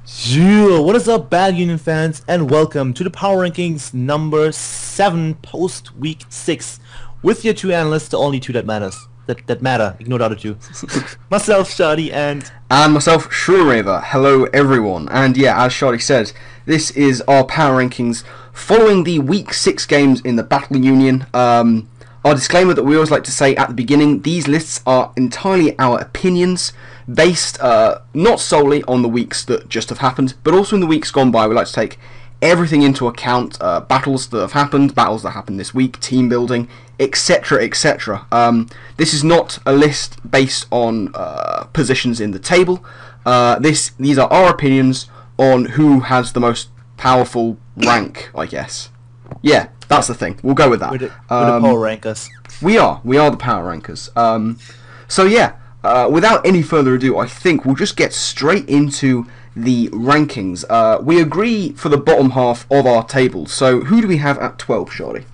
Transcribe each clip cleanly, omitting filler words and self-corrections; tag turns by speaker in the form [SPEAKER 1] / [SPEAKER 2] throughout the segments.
[SPEAKER 1] Yeah, what is up, Bad Union fans, and welcome to the Power Rankings number 7 post week 6 with your two analysts, the only two that matter. Ignore the other two. Myself, Schady, and
[SPEAKER 2] myself, Shroomraver. Hello, everyone. And yeah, as Schady said, this is our Power Rankings following the week 6 games in the Battle Union. Our disclaimer that we always like to say at the beginning: these lists are entirely our opinions, based not solely on the weeks that just have happened, but also in the weeks gone by. We like to take everything into account: battles that have happened, battles that happened this week, team building, etc., etc. This is not a list based on positions in the table. These are our opinions on who has the most powerful rank, I guess. Yeah, that's the thing. We'll go with that.
[SPEAKER 1] we're the power rankers.
[SPEAKER 2] We are the power rankers. So yeah, without any further ado, I think we'll just get straight into the rankings. We agree for the bottom half of our table. So who do we have at 12, Shorty?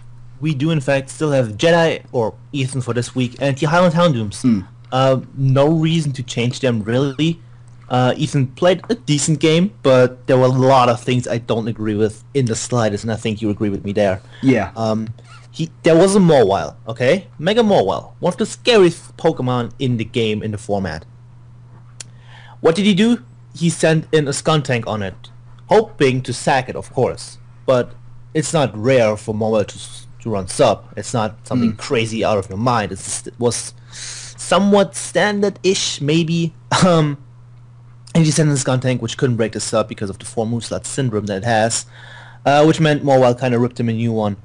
[SPEAKER 1] We do in fact still have Jedi, or Ethan for this week, and the Highland Houndooms. No reason to change them, really. Ethan played a decent game, but there were a lot of things I don't agree with in the slightest, and I think you agree with me there.
[SPEAKER 2] Yeah.
[SPEAKER 1] There was a Morwile, okay? Mega Morwile, one of the scariest Pokemon in the game, in the format. What did he do? He sent in a Skuntank on it, hoping to sack it, of course. But it's not rare for Morwile to run sub. It's not something crazy out of your mind. It was somewhat standard-ish, maybe. And he sent in a Skuntank, which couldn't break the sub because of the 4 move slot syndrome that it has, which meant Morwile kind of ripped him a new one.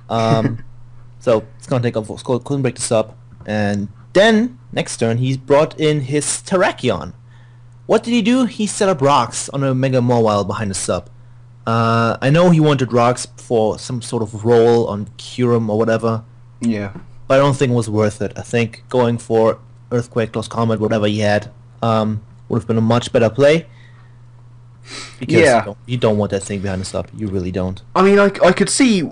[SPEAKER 1] So Skuntank of course couldn't break the sub, and then next turn he brought in his Terrakion. What did he do? He set up rocks on a Mega Morwile behind the sub. I know he wanted rocks for some sort of roll on Kyurem or whatever.
[SPEAKER 2] Yeah.
[SPEAKER 1] But I don't think it was worth it. I think going for Earthquake, Close Combat, whatever he had, would have been a much better play. Because you don't want that thing behind the sub. You really don't.
[SPEAKER 2] I mean, I could see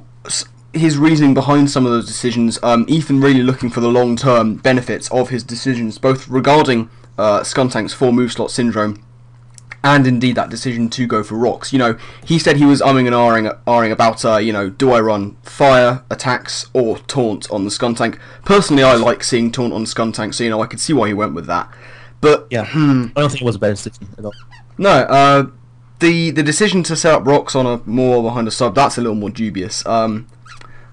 [SPEAKER 2] his reasoning behind some of those decisions. Ethan really looking for the long-term benefits of his decisions, both regarding Skuntank's 4 move slot syndrome, and indeed that decision to go for rocks. You know, he said he was umming and ahhing about, you know, do I run fire attacks or taunt on the Skuntank? Personally, I like seeing taunt on Skuntank, so you know I could see why he went with that. But
[SPEAKER 1] yeah, I don't think it was a bad decision at all.
[SPEAKER 2] No, the decision to set up rocks on a more behind a sub, that's a little more dubious.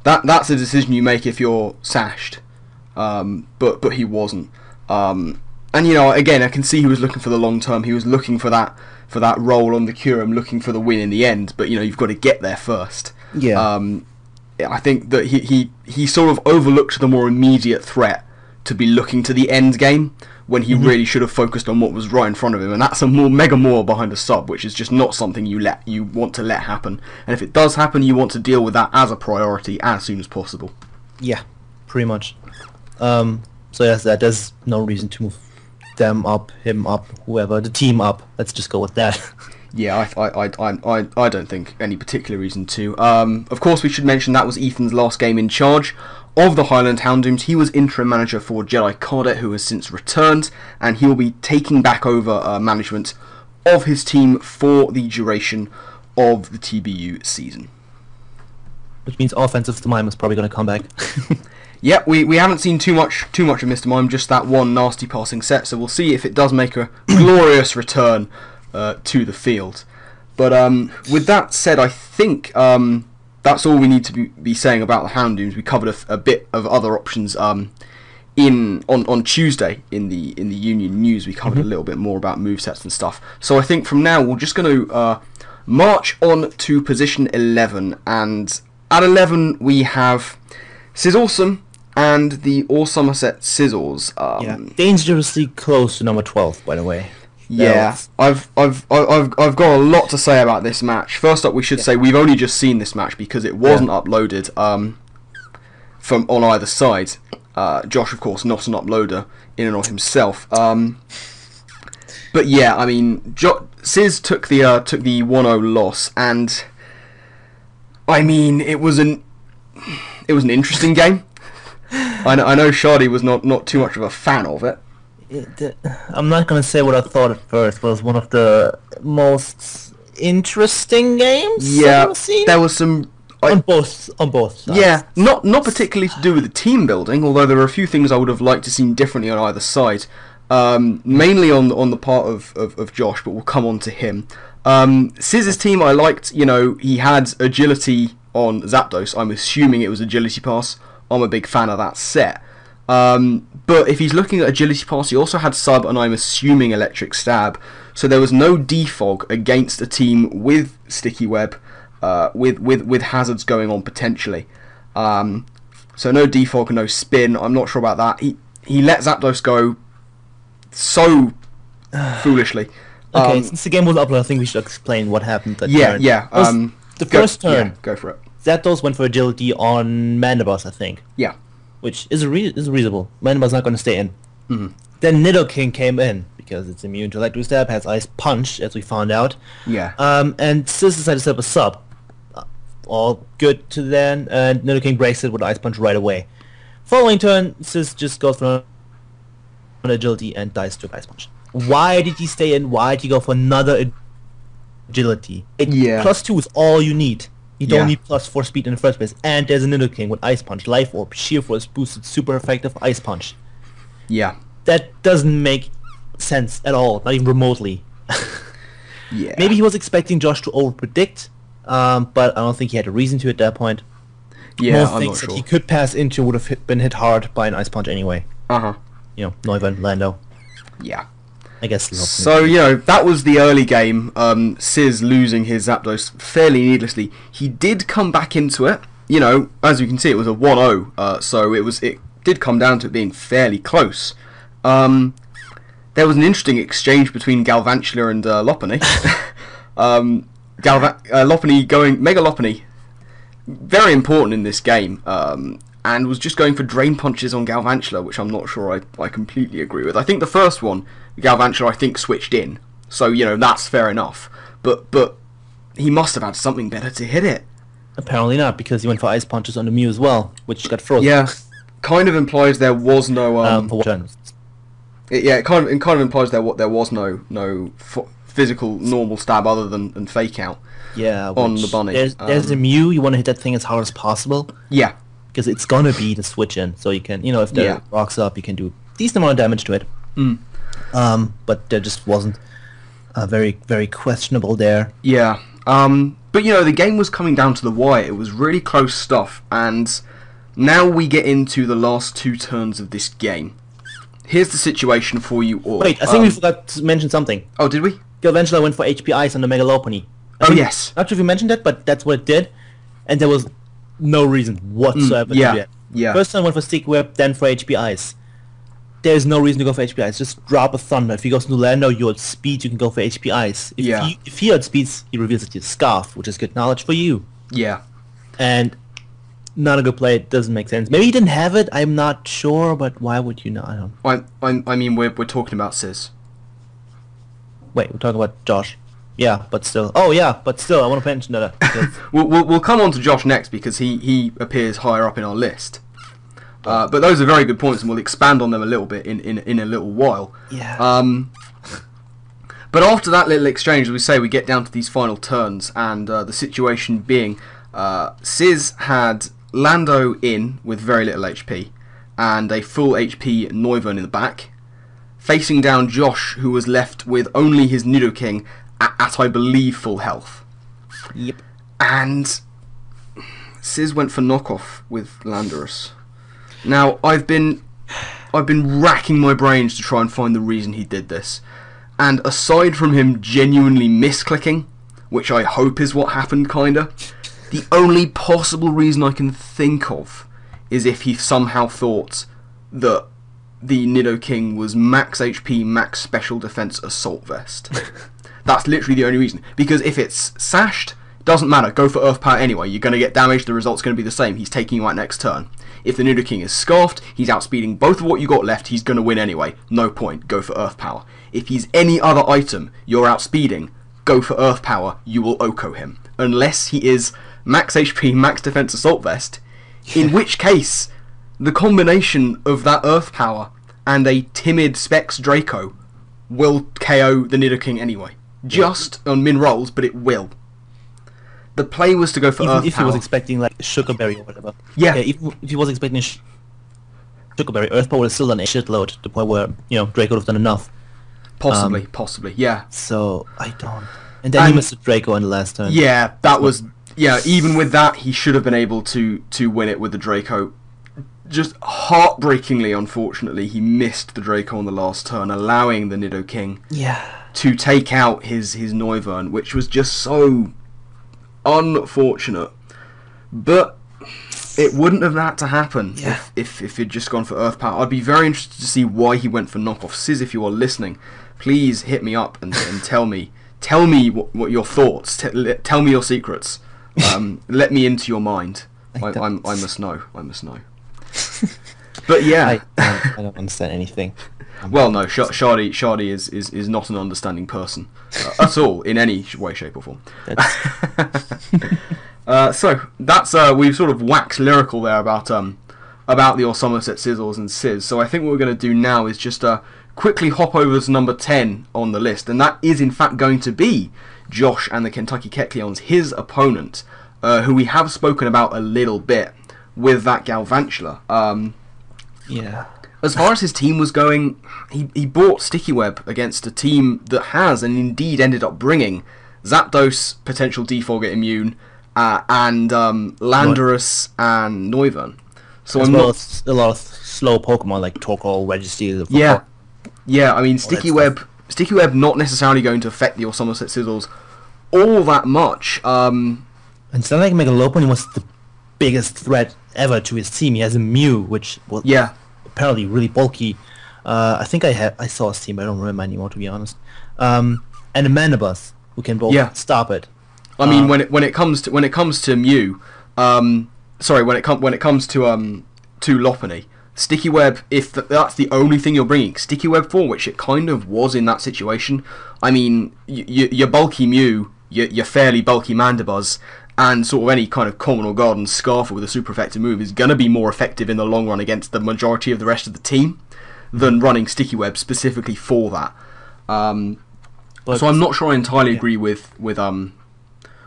[SPEAKER 2] That's a decision you make if you're sashed, but he wasn't. And you know, again, I can see he was looking for the long term. He was looking for that roll on the Kyurem, looking for the win in the end. But you know, you've got to get there first.
[SPEAKER 1] Yeah.
[SPEAKER 2] I think that he sort of overlooked the more immediate threat to be looking to the end game, when he really should have focused on what was right in front of him, and that's a Mega Maw behind a sub, which is just not something you want to let happen. And if it does happen, you want to deal with that as a priority as soon as possible.
[SPEAKER 1] Yeah, pretty much. So yes, there's no reason to move them up, him up, whoever, the team up. Let's just go with that.
[SPEAKER 2] Yeah, I don't think any particular reason to. Of course, we should mention that was Ethan's last game in charge of the Highland Houndooms. He was interim manager for Jedi Cardet, who has since returned, and he will be taking back over management of his team for the duration of the TBU season.
[SPEAKER 1] Which means offensive to Mime is probably going to come back.
[SPEAKER 2] Yeah, we haven't seen too much of Mr. Mime, just that one nasty passing set, so we'll see if it does make a glorious return to the field. But with that said, I think that's all we need to be saying about the Houndooms. We covered a bit of other options on Tuesday in the Union News. We covered a little bit more about movesets and stuff. So I think from now we're just going to march on to position 11, and at 11 we have Sizzlesome and the All-Somerset Sizzles.
[SPEAKER 1] Yeah, dangerously close to number 12, by the way.
[SPEAKER 2] Yeah, I've got a lot to say about this match. First up, we should say we've only just seen this match because it wasn't uploaded from on either side. Josh, of course, not an uploader in and of himself. But yeah, I mean, Sizz took the 1-0 loss, and I mean, it was an interesting game. I know Schady was not too much of a fan of it.
[SPEAKER 1] I'm not gonna say what I thought at first, but it was one of the most interesting games I've ever seen.
[SPEAKER 2] There was some
[SPEAKER 1] on both sides.
[SPEAKER 2] Yeah, not particularly to do with the team building, although there are a few things I would have liked to see differently on either side. Mainly on the part of Josh, but we'll come on to him. Siz's team, I liked. He had agility on Zapdos. I'm assuming it was agility pass. I'm a big fan of that set. But if he's looking at agility pass, he also had sub, and I'm assuming electric stab. So there was no defog against a team with sticky web, with hazards going on potentially. So no defog, no spin. I'm not sure about that. He let Zapdos go so foolishly.
[SPEAKER 1] Okay, since the game was uploaded, I think we should explain what happened that turn.
[SPEAKER 2] Yeah.
[SPEAKER 1] The first turn.
[SPEAKER 2] Yeah, go for it.
[SPEAKER 1] Zapdos went for agility on Mandibuzz, I think.
[SPEAKER 2] Yeah.
[SPEAKER 1] Which is reasonable. Mandibuzz not going to stay in.
[SPEAKER 2] Mm-hmm.
[SPEAKER 1] Then Nidoking came in because it's immune to electric stab, has ice punch, as we found out.
[SPEAKER 2] Yeah.
[SPEAKER 1] And Sis decided to set up a sub. All good to then, and Nidoking breaks it with ice punch right away. Following turn, Sis just goes for an agility and dies to ice punch. Why did he stay in? Why did he go for another agility? +2 is all you need. You don't need +4 speed in the first place. And there's a Nidoking with Ice Punch, Life Orb, Sheer Force boosted, super effective Ice Punch.
[SPEAKER 2] Yeah.
[SPEAKER 1] That doesn't make sense at all, not even remotely.
[SPEAKER 2] Yeah.
[SPEAKER 1] Maybe he was expecting Josh to overpredict, but I don't think he had a reason to at that point.
[SPEAKER 2] Yeah,
[SPEAKER 1] Most things that he could pass into would have been hit hard by an Ice Punch anyway. Neuven, Lando.
[SPEAKER 2] Yeah.
[SPEAKER 1] I guess.
[SPEAKER 2] So, that was the early game. Sis losing his Zapdos fairly needlessly. He did come back into it. As you can see, it was a 1-0. So it did come down to it being fairly close. There was an interesting exchange between Galvantula and Lopunny. Lopunny going... Mega Lopunny, very important in this game. And was just going for drain punches on Galvantula, which I'm not sure I completely agree with. I think the first one, Galvantula, I think switched in, so that's fair enough. But he must have had something better to hit it.
[SPEAKER 1] Apparently not, because he went for ice punches on the Mew as well, which got frozen.
[SPEAKER 2] Yeah, kind of implies there was no
[SPEAKER 1] for turns.
[SPEAKER 2] It kind of implies there was no physical normal stab other than fake out.
[SPEAKER 1] Yeah,
[SPEAKER 2] on the bunny.
[SPEAKER 1] There's a Mew. You want to hit that thing as hard as possible.
[SPEAKER 2] Yeah.
[SPEAKER 1] Because it's gonna be the switch in, so you can, if the rocks up, you can do a decent amount of damage to it. But there just wasn't very, very questionable there.
[SPEAKER 2] Yeah. But the game was coming down to the wire. It was really close stuff, and now we get into the last 2 turns of this game. Here's the situation for you all.
[SPEAKER 1] Wait, I think we forgot to mention something.
[SPEAKER 2] Oh, did we?
[SPEAKER 1] Galvantula went for HP Ice on the Mega Lopunny.
[SPEAKER 2] Yes.
[SPEAKER 1] Not sure if you mentioned that, but that's what it did, and there was no reason whatsoever to do that.
[SPEAKER 2] Yeah.
[SPEAKER 1] First time went for Stick Web, then for HP Ice. There's no reason to go for HP Ice. Just drop a Thunder. If he goes into Lando, you had speed, you can go for HP Ice. If he had speeds, he reveals it to Scarf, which is good knowledge for you.
[SPEAKER 2] Yeah.
[SPEAKER 1] And not a good play. It doesn't make sense. Maybe he didn't have it. I'm not sure, but why would you not?
[SPEAKER 2] I mean, we're talking about Sis.
[SPEAKER 1] Wait, we're talking about Josh. Yeah, but still. Oh, yeah, but still, I want to mention that.
[SPEAKER 2] We'll come on to Josh next because he appears higher up in our list. But those are very good points, and we'll expand on them a little bit in a little while.
[SPEAKER 1] Yeah.
[SPEAKER 2] But after that little exchange, as we say, we get down to these final turns, and the situation being, Sis had Lando in with very little HP, and a full HP Neuven in the back, facing down Josh, who was left with only his Nidoking at I believe full health.
[SPEAKER 1] Yep.
[SPEAKER 2] And Sis went for knockoff with Landorus. Now I've been racking my brains to try and find the reason he did this. And aside from him genuinely misclicking, which I hope is what happened kinda, the only possible reason I can think of is if he somehow thought that the Nidoking was max HP, max special defense assault vest. That's literally the only reason. Because if it's sashed, doesn't matter. Go for Earth Power anyway. You're going to get damaged. The result's going to be the same. He's taking you out next turn. If the Nidoking is scarfed, he's outspeeding both of what you got left. He's going to win anyway. No point. Go for Earth Power. If he's any other item you're outspeeding, go for Earth Power. You will OHKO him. Unless he is max HP, max defense assault vest. In which case, the combination of that Earth Power and a timid Specs Draco will KO the Nidoking anyway. Just on min rolls, but it will. The play was to go for
[SPEAKER 1] even
[SPEAKER 2] Earth
[SPEAKER 1] if
[SPEAKER 2] Power.
[SPEAKER 1] he was expecting like Sugarberry or whatever.
[SPEAKER 2] Yeah.
[SPEAKER 1] Even if he was expecting Sugarberry, Earth Power would have still done a shitload to the point where, you know, Draco would have done enough.
[SPEAKER 2] Possibly, yeah.
[SPEAKER 1] So, I don't... And then he missed the Draco on the last turn.
[SPEAKER 2] Yeah, that was... Yeah, even with that, he should have been able to win it with the Draco. Just heartbreakingly, unfortunately, he missed the Draco on the last turn, allowing the Nidoking to take out his Noivern, which was just so unfortunate. But it wouldn't have had to happen if he'd just gone for Earth Power. I'd be very interested to see why he went for knockoff. Sis, if you are listening, please hit me up and tell me what your thoughts. Tell me your secrets. Let me into your mind. I must know. But yeah,
[SPEAKER 1] I don't understand anything.
[SPEAKER 2] Well, no, Schady is not an understanding person at all in any way, shape, or form. So that's we've sort of waxed lyrical there about the Somerset Sizzles and Sizz. So I think what we're going to do now is just quickly hop over to number 10 on the list, and that is in fact going to be Josh and the Kentucky Kecleons, his opponent, who we have spoken about a little bit with that Galvantula. As far as his team was going, he bought Sticky Web against a team that has and indeed ended up bringing Zapdos, potential Defogger Immune, and Landorus and Noivern. So
[SPEAKER 1] as well as a lot of slow Pokemon like Torkoal, Registeel.
[SPEAKER 2] Yeah. I mean, Sticky Web not necessarily going to affect your Somerset Sizzles all that much.
[SPEAKER 1] And it's not like Megalopunny was the biggest threat ever to his team. He has a Mew, which was apparently really bulky. I think I saw his team, but I don't remember anymore, to be honest. And a Manabus who can both stop it.
[SPEAKER 2] I mean, when it comes to Mew, when it comes to Lopunny, Sticky Web, if that's the only thing you're bringing Sticky Web for, which it kind of was in that situation. I mean, your bulky Mew, your fairly bulky Mandibuzz, and sort of any kind of common or garden Scarfer with a super effective move is going to be more effective in the long run against the majority of the rest of the team than running Sticky Web specifically for that. So I'm not sure I entirely agree with him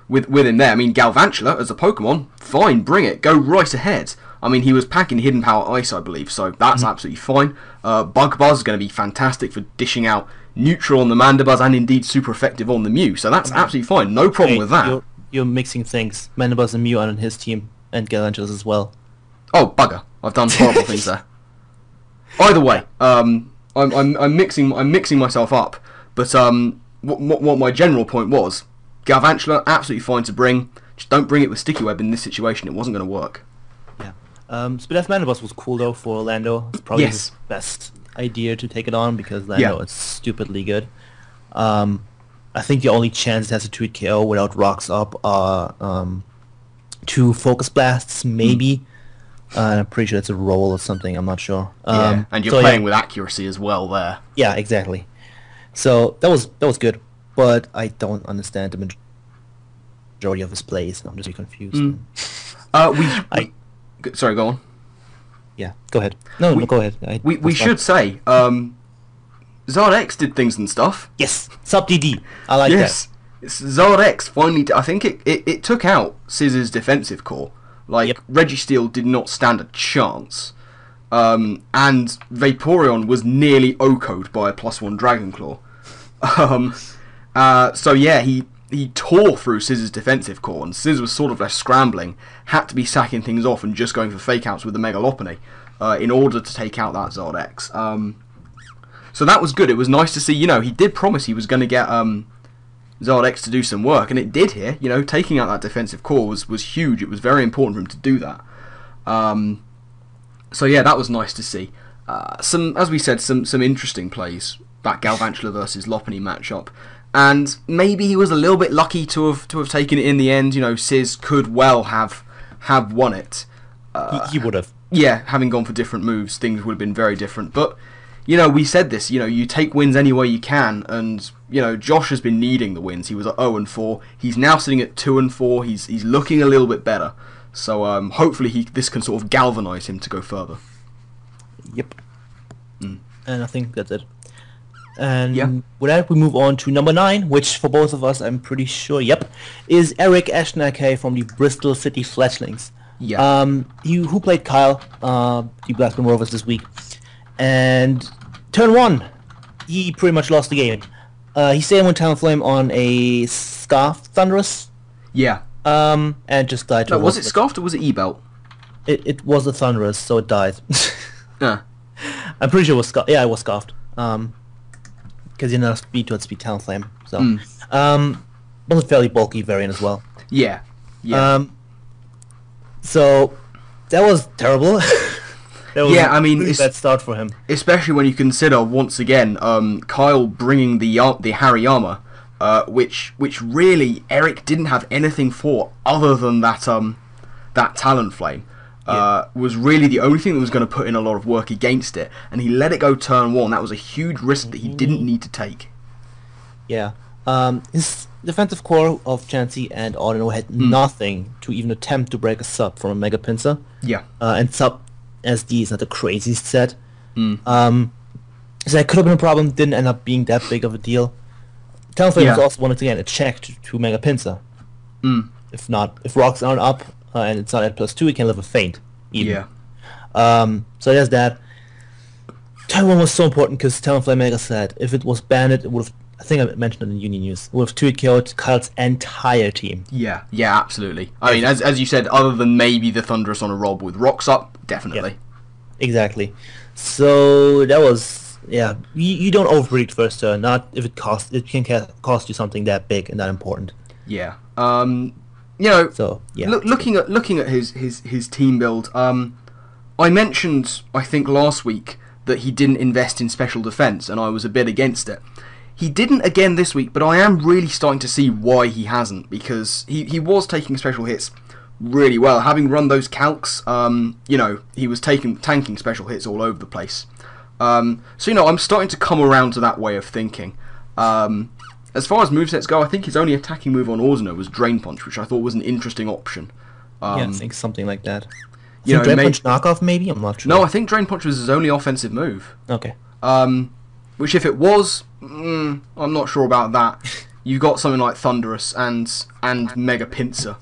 [SPEAKER 2] there. I mean, Galvantula as a Pokemon, fine, bring it, go right ahead. I mean, he was packing Hidden Power Ice, I believe, so that's absolutely fine. Bug Buzz is going to be fantastic for dishing out neutral on the Mandibuzz and indeed super effective on the Mew, so that's absolutely fine, no problem with that.
[SPEAKER 1] You're mixing things. Mandibuzz and Mew are on his team, and Galvantula as well.
[SPEAKER 2] Oh, bugger! I've done horrible things there. Either way, I'm mixing myself up. But what my general point was, Galvantula absolutely fine to bring. Just don't bring it with Sticky Web in this situation. It wasn't going to work.
[SPEAKER 1] Yeah. Spidef Mandibuzz was cool though for Orlando. It's probably his best idea to take it on because Orlando is stupidly good. I think the only chance it has a 2-hit KO without rocks up are 2 Focus Blasts, maybe. I'm pretty sure it's a roll or something, I'm not sure.
[SPEAKER 2] And you're playing with accuracy as well there.
[SPEAKER 1] Yeah, exactly. So that was good, but I don't understand the majority of his plays. I'm just really confused.
[SPEAKER 2] Sorry, go on.
[SPEAKER 1] Yeah, go ahead. No, go ahead.
[SPEAKER 2] We should say, Zardex did things and stuff.
[SPEAKER 1] Yes, Sub DD. I like that.
[SPEAKER 2] Zardex finally. I think it took out Sizz's defensive core. Registeel did not stand a chance. And Vaporeon was nearly OHKO'd by a +1 Dragon Claw. So yeah, he tore through Sizz's defensive core, and Sizz was sort of left scrambling, had to be sacking things off and just going for fake outs with the Mega Lopunny in order to take out that Zardex. So that was good. It was nice to see, he did promise he was going to get Zardex to do some work, and it did here. Taking out that defensive core was huge. It was very important for him to do that. So yeah, that was nice to see. As we said, some interesting plays. That Galvantula versus Lopunny matchup. And maybe he was a little bit lucky to have taken it in the end. Sizz could well have won it.
[SPEAKER 1] He would have.
[SPEAKER 2] Yeah, having gone for different moves, things would have been very different. But we said this, you take wins any way you can, and, Josh has been needing the wins. He was at 0-4. He's now sitting at 2-4. He's looking a little bit better. So, hopefully this can sort of galvanise him to go further.
[SPEAKER 1] Yep. and I think that's it. And
[SPEAKER 2] Yeah.
[SPEAKER 1] with that, we move on to number 9, which for both of us, I'm pretty sure, is Eric Ashnake from the Bristol City Fletchlings.
[SPEAKER 2] Yeah.
[SPEAKER 1] Who played Kyle, the Blackburn Rovers this week. And turn 1, he pretty much lost the game. He stayed on Talonflame on a Scarf Thunderous,
[SPEAKER 2] Yeah.
[SPEAKER 1] and just died to
[SPEAKER 2] No, was it Scarfed or was it E-Belt?
[SPEAKER 1] It was a Thunderous, so it died.
[SPEAKER 2] Yeah.
[SPEAKER 1] I'm pretty sure it was Scarfed. Yeah, it was Scarfed. Because you're not speed towards speed Talonflame. So, was a fairly bulky variant as well.
[SPEAKER 2] Yeah. Yeah.
[SPEAKER 1] So that was terrible. That was
[SPEAKER 2] Yeah, I mean,
[SPEAKER 1] a really bad start for him.
[SPEAKER 2] Especially when you consider once again, Kyle bringing the Harry armor, which really Eric didn't have anything for other than that Talonflame. Was really the only thing that was going to put in a lot of work against it, and he let it go turn 1. That was a huge risk that he didn't need to take.
[SPEAKER 1] Yeah. His defensive core of Chansey and Audino had nothing to even attempt to break a sub from a Mega Pincer.
[SPEAKER 2] Yeah.
[SPEAKER 1] And sub SD is not the craziest set. So that could have been a problem, didn't end up being that big of a deal. Talonflame was also, once again, a check to Mega Pincer. If rocks aren't up, and it's not at +2, it can live a feint. Even.
[SPEAKER 2] Yeah.
[SPEAKER 1] So there's that. Turn 1 was so important because Talonflame Mega said if it was banned, it would have. I think I mentioned it in Union News. It would have 2-hit killed Kyle's entire team.
[SPEAKER 2] Yeah. Yeah. Absolutely. I mean, as you said, other than maybe the Thunderous on a Rob with rocks up, definitely.
[SPEAKER 1] Yeah, exactly. So that was You don't overpredict first turn. Not if it can cost you something that big and that important.
[SPEAKER 2] Yeah. You know,
[SPEAKER 1] so
[SPEAKER 2] looking at his team build, I mentioned I think last week that he didn't invest in special defense, and I was a bit against it. He didn't again this week, but I am really starting to see why he hasn't, because he was taking special hits really well. Having run those calcs, you know, he was tanking special hits all over the place. So you know, I'm starting to come around to that way of thinking. As far as movesets go, I think his only attacking move on Audino was Drain Punch, which I thought was an interesting option.
[SPEAKER 1] I think something like that.
[SPEAKER 2] You know,
[SPEAKER 1] Drain Punch knockoff, maybe? I'm not sure.
[SPEAKER 2] No, I think Drain Punch was his only offensive move.
[SPEAKER 1] Okay.
[SPEAKER 2] Which, if it was, I'm not sure about that. You've got something like Thunderous and Mega Pincer.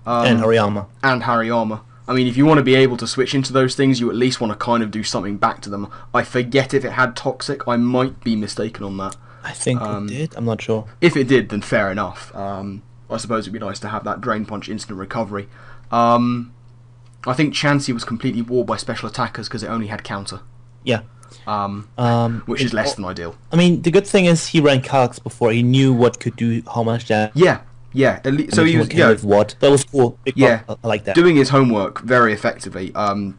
[SPEAKER 1] And Hariyama.
[SPEAKER 2] And Hariyama. I mean, if you want to be able to switch into those things, you at least want to kind of do something back to them. I forget if it had Toxic. I might be mistaken on that.
[SPEAKER 1] I think it did. I'm not sure.
[SPEAKER 2] If it did, then fair enough. I suppose it'd be nice to have that Drain Punch instant recovery. I think Chansey was completely walled by special attackers because it only had counter.
[SPEAKER 1] Yeah.
[SPEAKER 2] Which is less than ideal.
[SPEAKER 1] I mean, the good thing is he ran calcs before. He knew what could do how much damage.
[SPEAKER 2] Yeah. So he was
[SPEAKER 1] what. That was cool. I like that.
[SPEAKER 2] Doing his homework very effectively.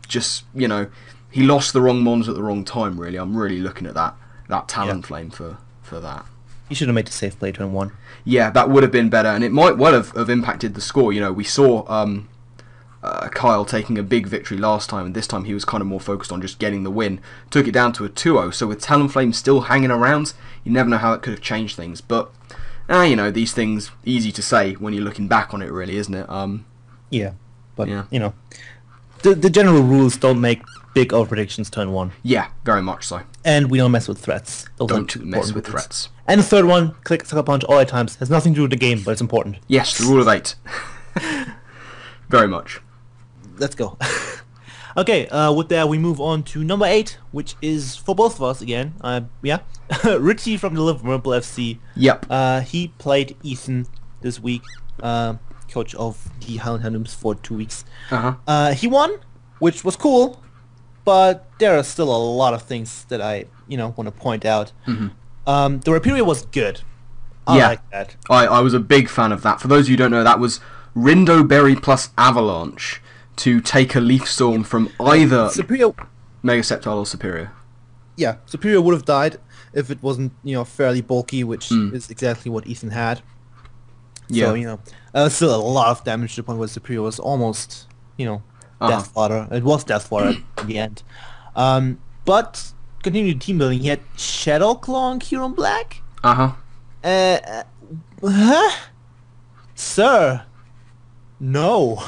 [SPEAKER 2] Just, you know, he lost the wrong mons at the wrong time. Really, I'm really looking at that Talonflame for that.
[SPEAKER 1] He should have made the safe play turn 1.
[SPEAKER 2] Yeah, that would have been better, and it might well have impacted the score. You know, we saw Kyle taking a big victory last time, and this time he was kind of more focused on just getting the win. Took it down to a 2-0, so with Talonflame still hanging around, you never know how it could have changed things. But, you know, these things, easy to say when you're looking back on it, really, isn't it?
[SPEAKER 1] Yeah, but, you know, the general rules don't make big over-predictions turn 1.
[SPEAKER 2] Yeah, very much so.
[SPEAKER 1] And we don't mess with threats. Those
[SPEAKER 2] don't mess with threats.
[SPEAKER 1] And the third one, click Sucker Punch all 8 times. Has nothing to do with the game, but it's important.
[SPEAKER 2] Yes, the rule of 8. Very much.
[SPEAKER 1] Let's go. Okay, with that we move on to number 8, which is for both of us again. Richie from the Liverpool FC.
[SPEAKER 2] Yep.
[SPEAKER 1] He played Ethan this week, coach of the Highland Handlooms for 2 weeks. He won, which was cool, but there are still a lot of things that I, want to point out. The Rapiria was good. I like that.
[SPEAKER 2] I was a big fan of that. For those of you who don't know, that was Rindo Berry plus Avalanche to take a Leaf Storm from either
[SPEAKER 1] Superior
[SPEAKER 2] Mega Sceptile or Superior.
[SPEAKER 1] Yeah, Superior would have died if it wasn't, fairly bulky, which is exactly what Ethan had.
[SPEAKER 2] Yeah.
[SPEAKER 1] So, still a lot of damage to the point where Superior was almost, Death Fodder. It was Death Fodder in the end. But, continued team building, he had Shadow Claw and Kieran Black? Sir, no.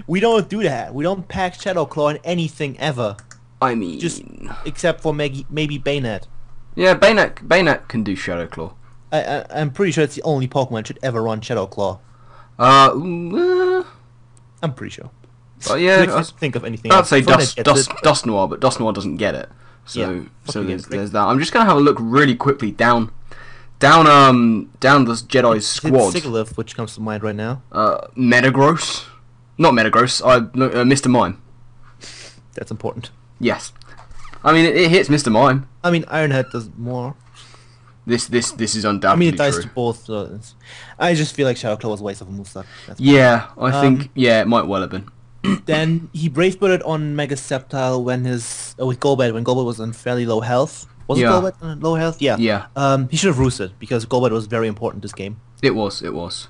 [SPEAKER 1] We don't do that. We don't pack Shadow Claw in anything ever.
[SPEAKER 2] I mean,
[SPEAKER 1] just except for maybe Bayonet.
[SPEAKER 2] Yeah, Bayonet can do Shadow Claw.
[SPEAKER 1] I'm pretty sure it's the only Pokemon that should ever run Shadow Claw.
[SPEAKER 2] I'm
[SPEAKER 1] pretty sure.
[SPEAKER 2] Yeah,
[SPEAKER 1] I think of anything.
[SPEAKER 2] I'd say Dust Noir, but Dust Noir doesn't get it. So there's that. I'm just gonna have a look really quickly down this Jedi's squad.
[SPEAKER 1] It's Sigilyph, which comes to mind right now.
[SPEAKER 2] Metagross, not Metagross. Mr. Mime.
[SPEAKER 1] That's important.
[SPEAKER 2] Yes, I mean it hits Mr. Mime.
[SPEAKER 1] I mean Ironhead does more.
[SPEAKER 2] This is undoubtedly
[SPEAKER 1] I mean it dies
[SPEAKER 2] true.
[SPEAKER 1] to both. So I just feel like Shadow Claw was a waste of a moveset.
[SPEAKER 2] Yeah, I think it might well have been.
[SPEAKER 1] Then he Brave Birded on Mega Sceptile when with Golbat when Golbat was on fairly low health. Was it Golbat on low health? Yeah.
[SPEAKER 2] Yeah.
[SPEAKER 1] He should have roosted because Golbat was very important this game.
[SPEAKER 2] It was.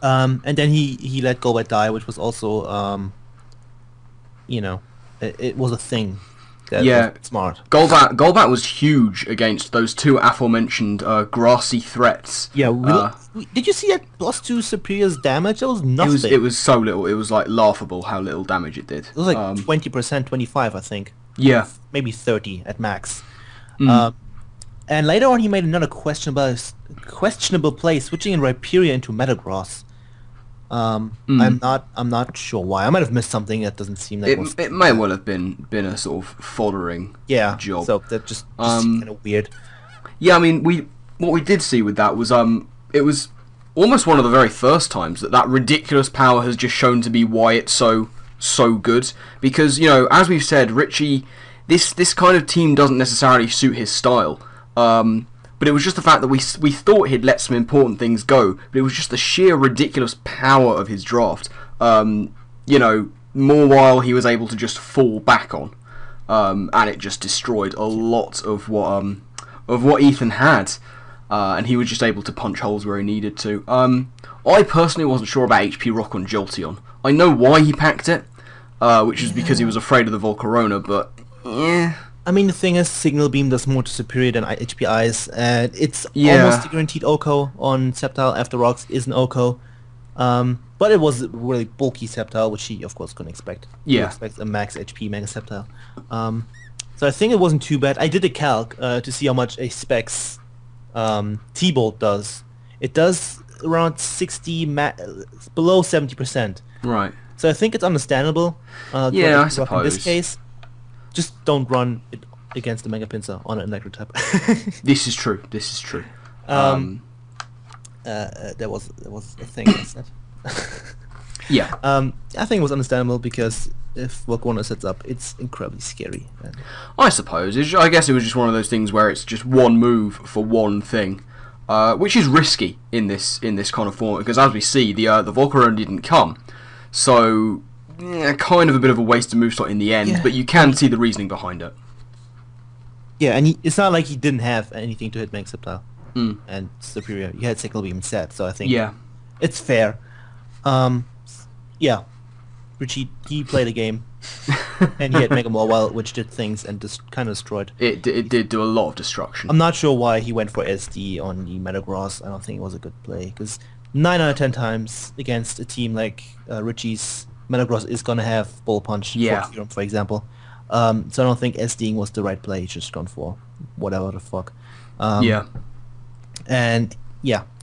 [SPEAKER 1] And then he let Golbat die, which was also it was a thing. That was smart.
[SPEAKER 2] Golbat was huge against those two aforementioned grassy threats.
[SPEAKER 1] Yeah, did you see that +2 Superior's damage? That was nothing.
[SPEAKER 2] It was so little. It was like laughable how little damage it did.
[SPEAKER 1] It was like 20%, 25, I think.
[SPEAKER 2] Yeah,
[SPEAKER 1] maybe 30 at max. And later on, he made another questionable play, switching in Rhyperior into Metagross. I'm not sure why. I might have missed something that doesn't seem like
[SPEAKER 2] it may well have been a sort of foddering job.
[SPEAKER 1] So that just kind of weird.
[SPEAKER 2] Yeah, I mean what we did see with that was it was almost one of the very first times that ridiculous power has just shown to be why it's so good, because as we've said, Richie, this kind of team doesn't necessarily suit his style. But it was just the fact that we thought he'd let some important things go, but it was just the sheer ridiculous power of his draft. Mawile he was able to just fall back on, and it just destroyed a lot of what Ethan had, and he was just able to punch holes where he needed to. I personally wasn't sure about HP Rock on Jolteon. I know why he packed it, which is because he was afraid of the Volcarona, but yeah.
[SPEAKER 1] I mean, the thing is, Signal Beam does more to Superior than HP Ice, and it's almost a guaranteed OHKO on Sceptile after Rocks is an OHKO. But it was a really bulky Sceptile, which he, of course, couldn't expect.
[SPEAKER 2] Yeah.
[SPEAKER 1] He expects a max HP Mega Sceptile. So I think it wasn't too bad. I did a calc to see how much a Specs T-Bolt does. It does around below 70%.
[SPEAKER 2] Right.
[SPEAKER 1] So I think it's understandable.
[SPEAKER 2] I suppose.
[SPEAKER 1] In this case. Just don't run it against the Mega Pinsir on an Electro type.
[SPEAKER 2] This is true.
[SPEAKER 1] There was a thing I said.
[SPEAKER 2] Yeah.
[SPEAKER 1] I think it was understandable because if Volcarona sets up, it's incredibly scary.
[SPEAKER 2] I suppose. I guess it was just one of those things where it's just one move for one thing, which is risky in this kind of format, because as we see, the Volcarona didn't come, so. Kind of a bit of a wasted move slot in the end, but you can see the reasoning behind it.
[SPEAKER 1] Yeah, and it's not like he didn't have anything to hit Mega Sceptile and Superior. You had Signal Beam instead, so I think it's fair. Richie, he played a game, and he had Mega Mawile, which did things and just kind of destroyed.
[SPEAKER 2] It did do a lot of destruction.
[SPEAKER 1] I'm not sure why he went for SD on the Metagross. I don't think it was a good play, because 9 out of 10 times against a team like Richie's, Metagross is gonna have Bull Punch for example. So I don't think SDing was the right play. He's just gone for whatever the fuck. And gone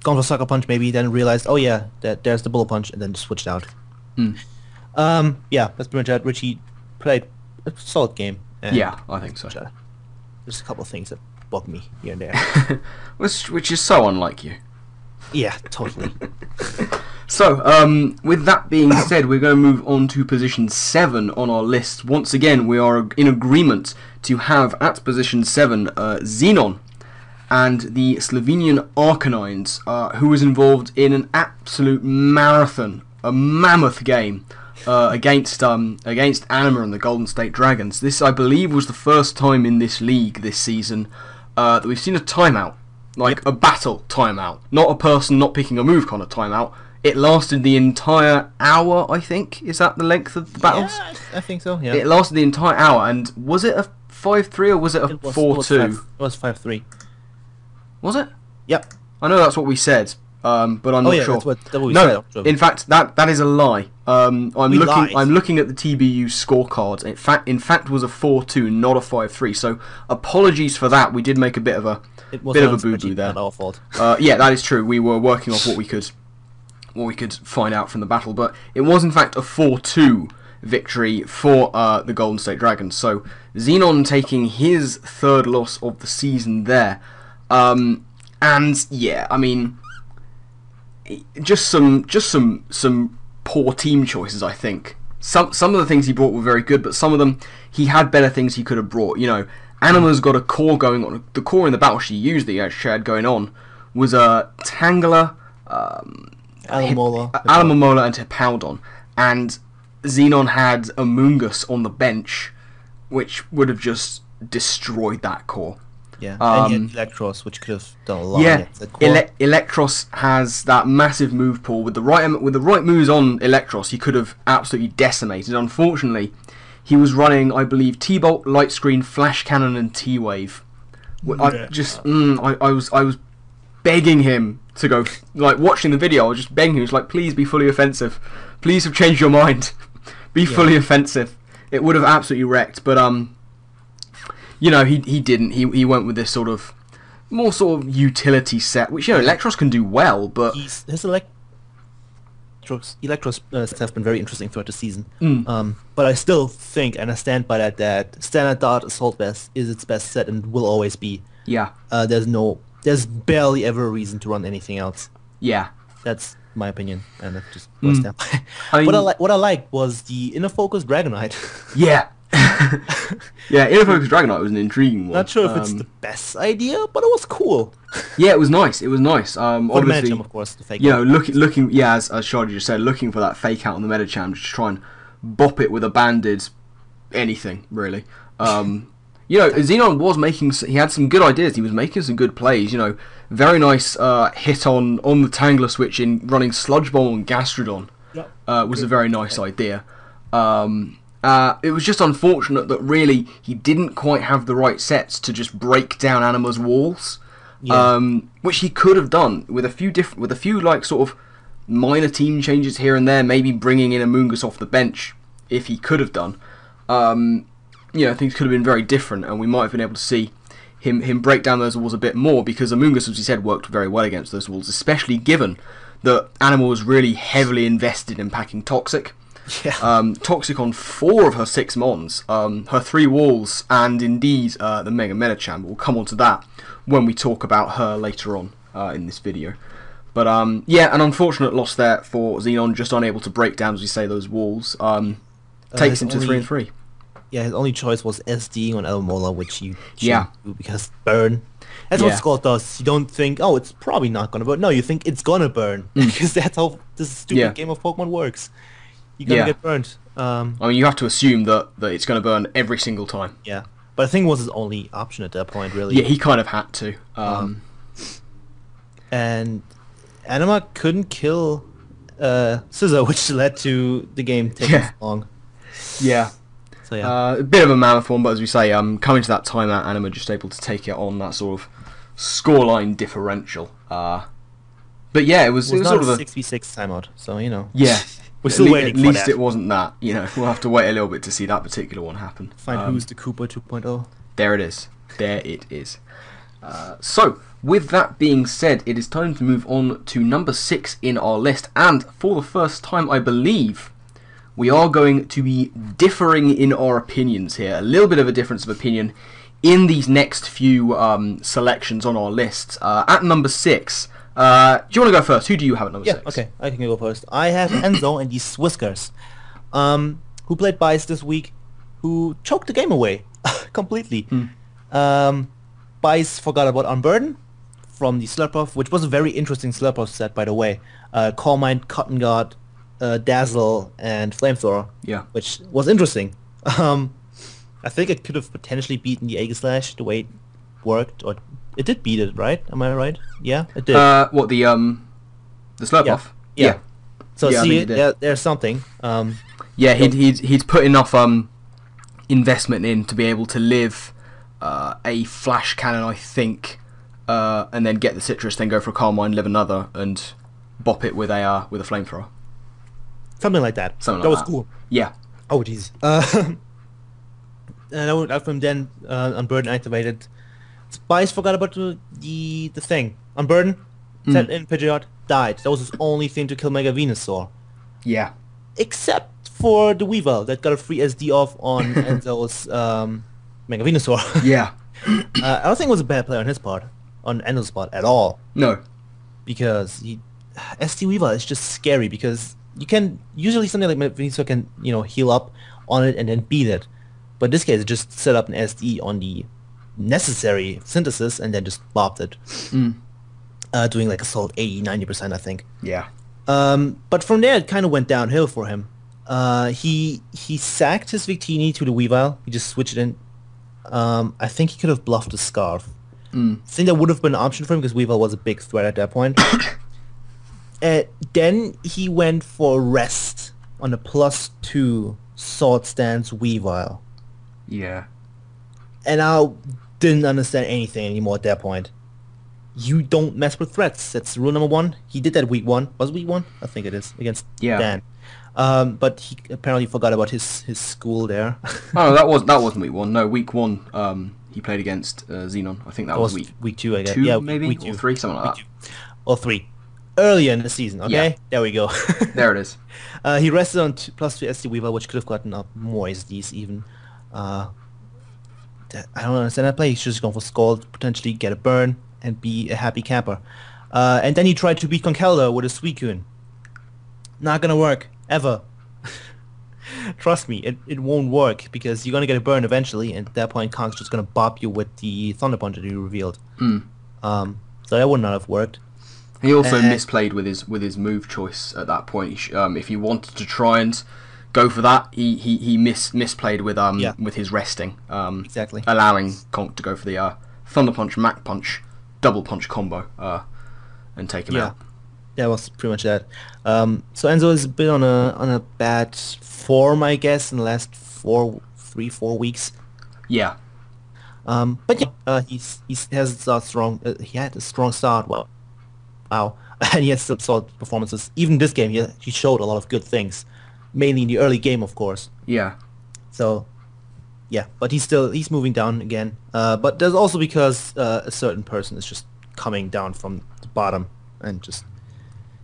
[SPEAKER 1] for Sucker Punch maybe, then realized, oh yeah, there's the Bull Punch, and then just switched out. That's pretty much it. Richie played a solid game.
[SPEAKER 2] I think so.
[SPEAKER 1] There's a couple of things that bug me here and there.
[SPEAKER 2] which is so unlike you.
[SPEAKER 1] Yeah, totally.
[SPEAKER 2] So, with that being said, we're going to move on to position 7 on our list. Once again, we are in agreement to have at position 7 Xenon and the Slovenian Arcanines, who was involved in an absolute marathon, a mammoth game against Anima and the Golden State Dragons. This, I believe, was the first time in this league this season that we've seen a timeout, like a battle timeout, not a person not picking a move kind of timeout. It lasted the entire hour, I think. Is that the length of the battles?
[SPEAKER 1] Yeah, I think so, yeah.
[SPEAKER 2] It lasted the entire hour, and was it a 5-3 or was it a 4-2?
[SPEAKER 1] It was 5-3.
[SPEAKER 2] Was it?
[SPEAKER 1] Yep.
[SPEAKER 2] I know that's what we said, but I'm not sure.
[SPEAKER 1] That's what we
[SPEAKER 2] No,
[SPEAKER 1] said.
[SPEAKER 2] in fact, that is a lie. I'm
[SPEAKER 1] lied.
[SPEAKER 2] looking at the TBU scorecards. In fact, was a 4-2, not a 5-3. So apologies for that. We did make a bit of a boo-boo there.
[SPEAKER 1] Not our fault.
[SPEAKER 2] Yeah, that is true. We were working off what we could find out from the battle, but it was in fact a 4-2 victory for the Golden State Dragons. So Xenon taking his third loss of the season there. And yeah, I mean, just some poor team choices, I think. Some of the things he brought were very good, but some of them he had better things he could have brought. You know, Anima's got a core going on. The core in the battle she used that she had going on was a Tangler, Alamomola, and Hippowdon. And Xenon had Amoongus on the bench, which would have just destroyed that core.
[SPEAKER 1] Yeah, and he had Electros, which could have done a lot.
[SPEAKER 2] Yeah, Electros has that massive move pool. With the right moves on Electros, he could have absolutely decimated. Unfortunately, he was running, I believe, T-Bolt, Light Screen, Flash Cannon, and T-Wave. I was begging him to go, like, watching the video. I was just begging him, like, please be fully offensive. Please have changed your mind. Be fully offensive. It would have absolutely wrecked, but you know, he didn't. He went with this more sort of utility set, which, you know, Electros can do well, but
[SPEAKER 1] his Electros sets have been very interesting throughout the season. But I still think, and I stand by that Standard Dart Assault Vest is its best set and will always be.
[SPEAKER 2] Yeah.
[SPEAKER 1] There's barely ever a reason to run anything else.
[SPEAKER 2] Yeah.
[SPEAKER 1] That's my opinion, and it just was stand by. What I liked was the Inner Focus Dragonite.
[SPEAKER 2] Yeah. Yeah, Inner Focus Dragonite was an intriguing one.
[SPEAKER 1] Not sure if it's the best idea, but it was cool.
[SPEAKER 2] Yeah, it was nice. It was nice. Obviously,
[SPEAKER 1] the Metacham, of course, the fake.
[SPEAKER 2] You know, looking. Yeah, as Schady just said, looking for that fake out on the Metacham, just try and bop it with a banded anything, really. You know, Xenon was making. He had some good ideas. He was making some good plays. You know, very nice hit on the Tangler switch in running Sludge Bomb and Gastrodon. Yep. Was a very nice idea. It was just unfortunate that really he didn't quite have the right sets to just break down Anima's walls, which he could have done with a few like sort of minor team changes here and there, maybe bringing in Amoongus off the bench if he could have done. You know, things could have been very different, and we might have been able to see him break down those walls a bit more, because Amoongus, as we said, worked very well against those walls, especially given that Anima was really heavily invested in packing Toxic. Yeah. Toxic on 4 of her 6 mons, her 3 walls, and indeed the Mega Metacham. We'll come on to that when we talk about her later on in this video. But yeah, an unfortunate loss there for Xenon, just unable to break down, as we say, those walls. Takes him to 3-3.
[SPEAKER 1] Yeah, his only choice was SDing on Alamomola, which you do because burn. That's what Skull does. You don't think, oh, it's probably not gonna burn. No, you think it's gonna burn, because that's how this stupid game of Pokemon works. You're gonna get burned.
[SPEAKER 2] I mean, you have to assume that it's gonna burn every single time.
[SPEAKER 1] Yeah, but I think it was his only option at that point, really.
[SPEAKER 2] Yeah, he kind of had to.
[SPEAKER 1] And Anima couldn't kill Scissor, which led to the game taking long.
[SPEAKER 2] Yeah.
[SPEAKER 1] So yeah,
[SPEAKER 2] a bit of a mammoth one, but as we say, coming to that timeout, Anima just able to take it on that sort of scoreline differential. But yeah, it was
[SPEAKER 1] not
[SPEAKER 2] sort of
[SPEAKER 1] a 6v6 timeout, so you know.
[SPEAKER 2] Yeah.
[SPEAKER 1] We're still waiting for that. At least
[SPEAKER 2] it wasn't that. You know, we'll have to wait a little bit to see that particular one happen.
[SPEAKER 1] Find who's the Koopa 2.0.
[SPEAKER 2] There it is. There it is. So, with that being said, it is time to move on to number 6 in our list. And for the first time, I believe, we are going to be differing in our opinions here. A little bit of a difference of opinion in these next few selections on our list. At number 6... do you want to go first? Who do you have at number 6?
[SPEAKER 1] Yeah, okay, I can go first. I have Enzo and the Swiskers, who played Bice this week, who choked the game away completely. Bice forgot about Unburden from the Slurpuff, which was a very interesting Slurpuff set, by the way. Calm Mind, Cotton Guard, Dazzle, and Flamethrower, which was interesting. I think it could have potentially beaten the Aegislash the way it worked, or it did beat it, right? Am I right? Yeah, it did.
[SPEAKER 2] What, the Slurpuff?
[SPEAKER 1] Yeah. So see, there's something.
[SPEAKER 2] Yeah, he'd put enough investment in to be able to live a Flash Cannon, I think, and then get the citrus, then go for a Carmine, live another, and bop it with a flamethrower.
[SPEAKER 1] Something like that.
[SPEAKER 2] Something
[SPEAKER 1] that
[SPEAKER 2] like
[SPEAKER 1] was cool.
[SPEAKER 2] Yeah.
[SPEAKER 1] Oh jeez. And I went out from then Unburden activated. Spice forgot about the thing. Unburden, set in Pidgeot, died. That was his only thing to kill Mega Venusaur.
[SPEAKER 2] Yeah.
[SPEAKER 1] Except for the Weavile that got a free SD off on Enzo's Mega Venusaur.
[SPEAKER 2] Yeah.
[SPEAKER 1] I don't think it was a bad play on his part, on Enzo's part at all.
[SPEAKER 2] No.
[SPEAKER 1] Because SD Weavile is just scary because you can usually something like Mega Venusaur can heal up on it and then beat it, but in this case it just set up an SD on the necessary synthesis and then just bopped it, doing like a solid 80-90% I think.
[SPEAKER 2] Yeah.
[SPEAKER 1] But from there it kind of went downhill for him. He sacked his Victini to the Weavile. He just switched it in. I think he could have bluffed the Scarf. I think that would have been an option for him because Weavile was a big threat at that point. Then he went for Rest on a +2 Sword Stance Weavile.
[SPEAKER 2] Yeah.
[SPEAKER 1] And I didn't understand anything anymore at that point. You don't mess with threats. That's rule number 1. He did that week 1. Was it week 1? I think it is. Against Dan. But he apparently forgot about his school there.
[SPEAKER 2] Oh, that wasn't week 1. No, week 1 he played against Xenon. I think that was
[SPEAKER 1] week 2, I guess.
[SPEAKER 2] 2,
[SPEAKER 1] yeah,
[SPEAKER 2] maybe?
[SPEAKER 1] Week 2.
[SPEAKER 2] Or 3, something like that.
[SPEAKER 1] 2. Or 3. Earlier in the season, okay? Yeah. There we go.
[SPEAKER 2] There it is.
[SPEAKER 1] He rested on +2 SD Weaver, which could have gotten up more SDs even. I don't understand that play. He's just going for Scald, potentially get a burn, and be a happy camper. And then he tried to beat Conkeldurr with a Suicune. Not gonna work. Ever. Trust me, it won't work, because you're gonna get a burn eventually, and at that point Conke's just gonna bop you with the Thunder Punch that you revealed. So that would not have worked.
[SPEAKER 2] He also misplayed with his move choice at that point. If he wanted to try and go for that, he misplayed with his resting.
[SPEAKER 1] Exactly.
[SPEAKER 2] Allowing Conk to go for the Thunder Punch, Mach Punch, Double Punch combo, and take him out.
[SPEAKER 1] That was pretty much that. So Enzo has been on a bad form, I guess, in the last 3-4 weeks.
[SPEAKER 2] Yeah.
[SPEAKER 1] But yeah, he has a strong. He had a strong start. Wow, and he has some solid performances. Even this game, he showed a lot of good things, mainly in the early game, of course.
[SPEAKER 2] Yeah.
[SPEAKER 1] So, yeah, but he's moving down again. But there's also because a certain person is just coming down from the bottom and just.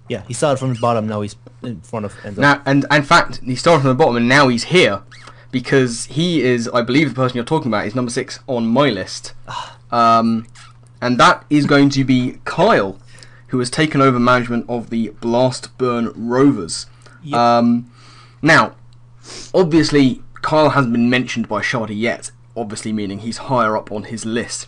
[SPEAKER 1] Yeah, he started from the bottom, now he's in front of Enzo.
[SPEAKER 2] Now, and in fact, he started from the bottom and now he's here, because he is, I believe the person you're talking about is number 6 on my list. And that is going to be Kyle, who has taken over management of the Blast Burn Rovers. Yep. Now, obviously, Kyle hasn't been mentioned by Schady yet, obviously meaning he's higher up on his list.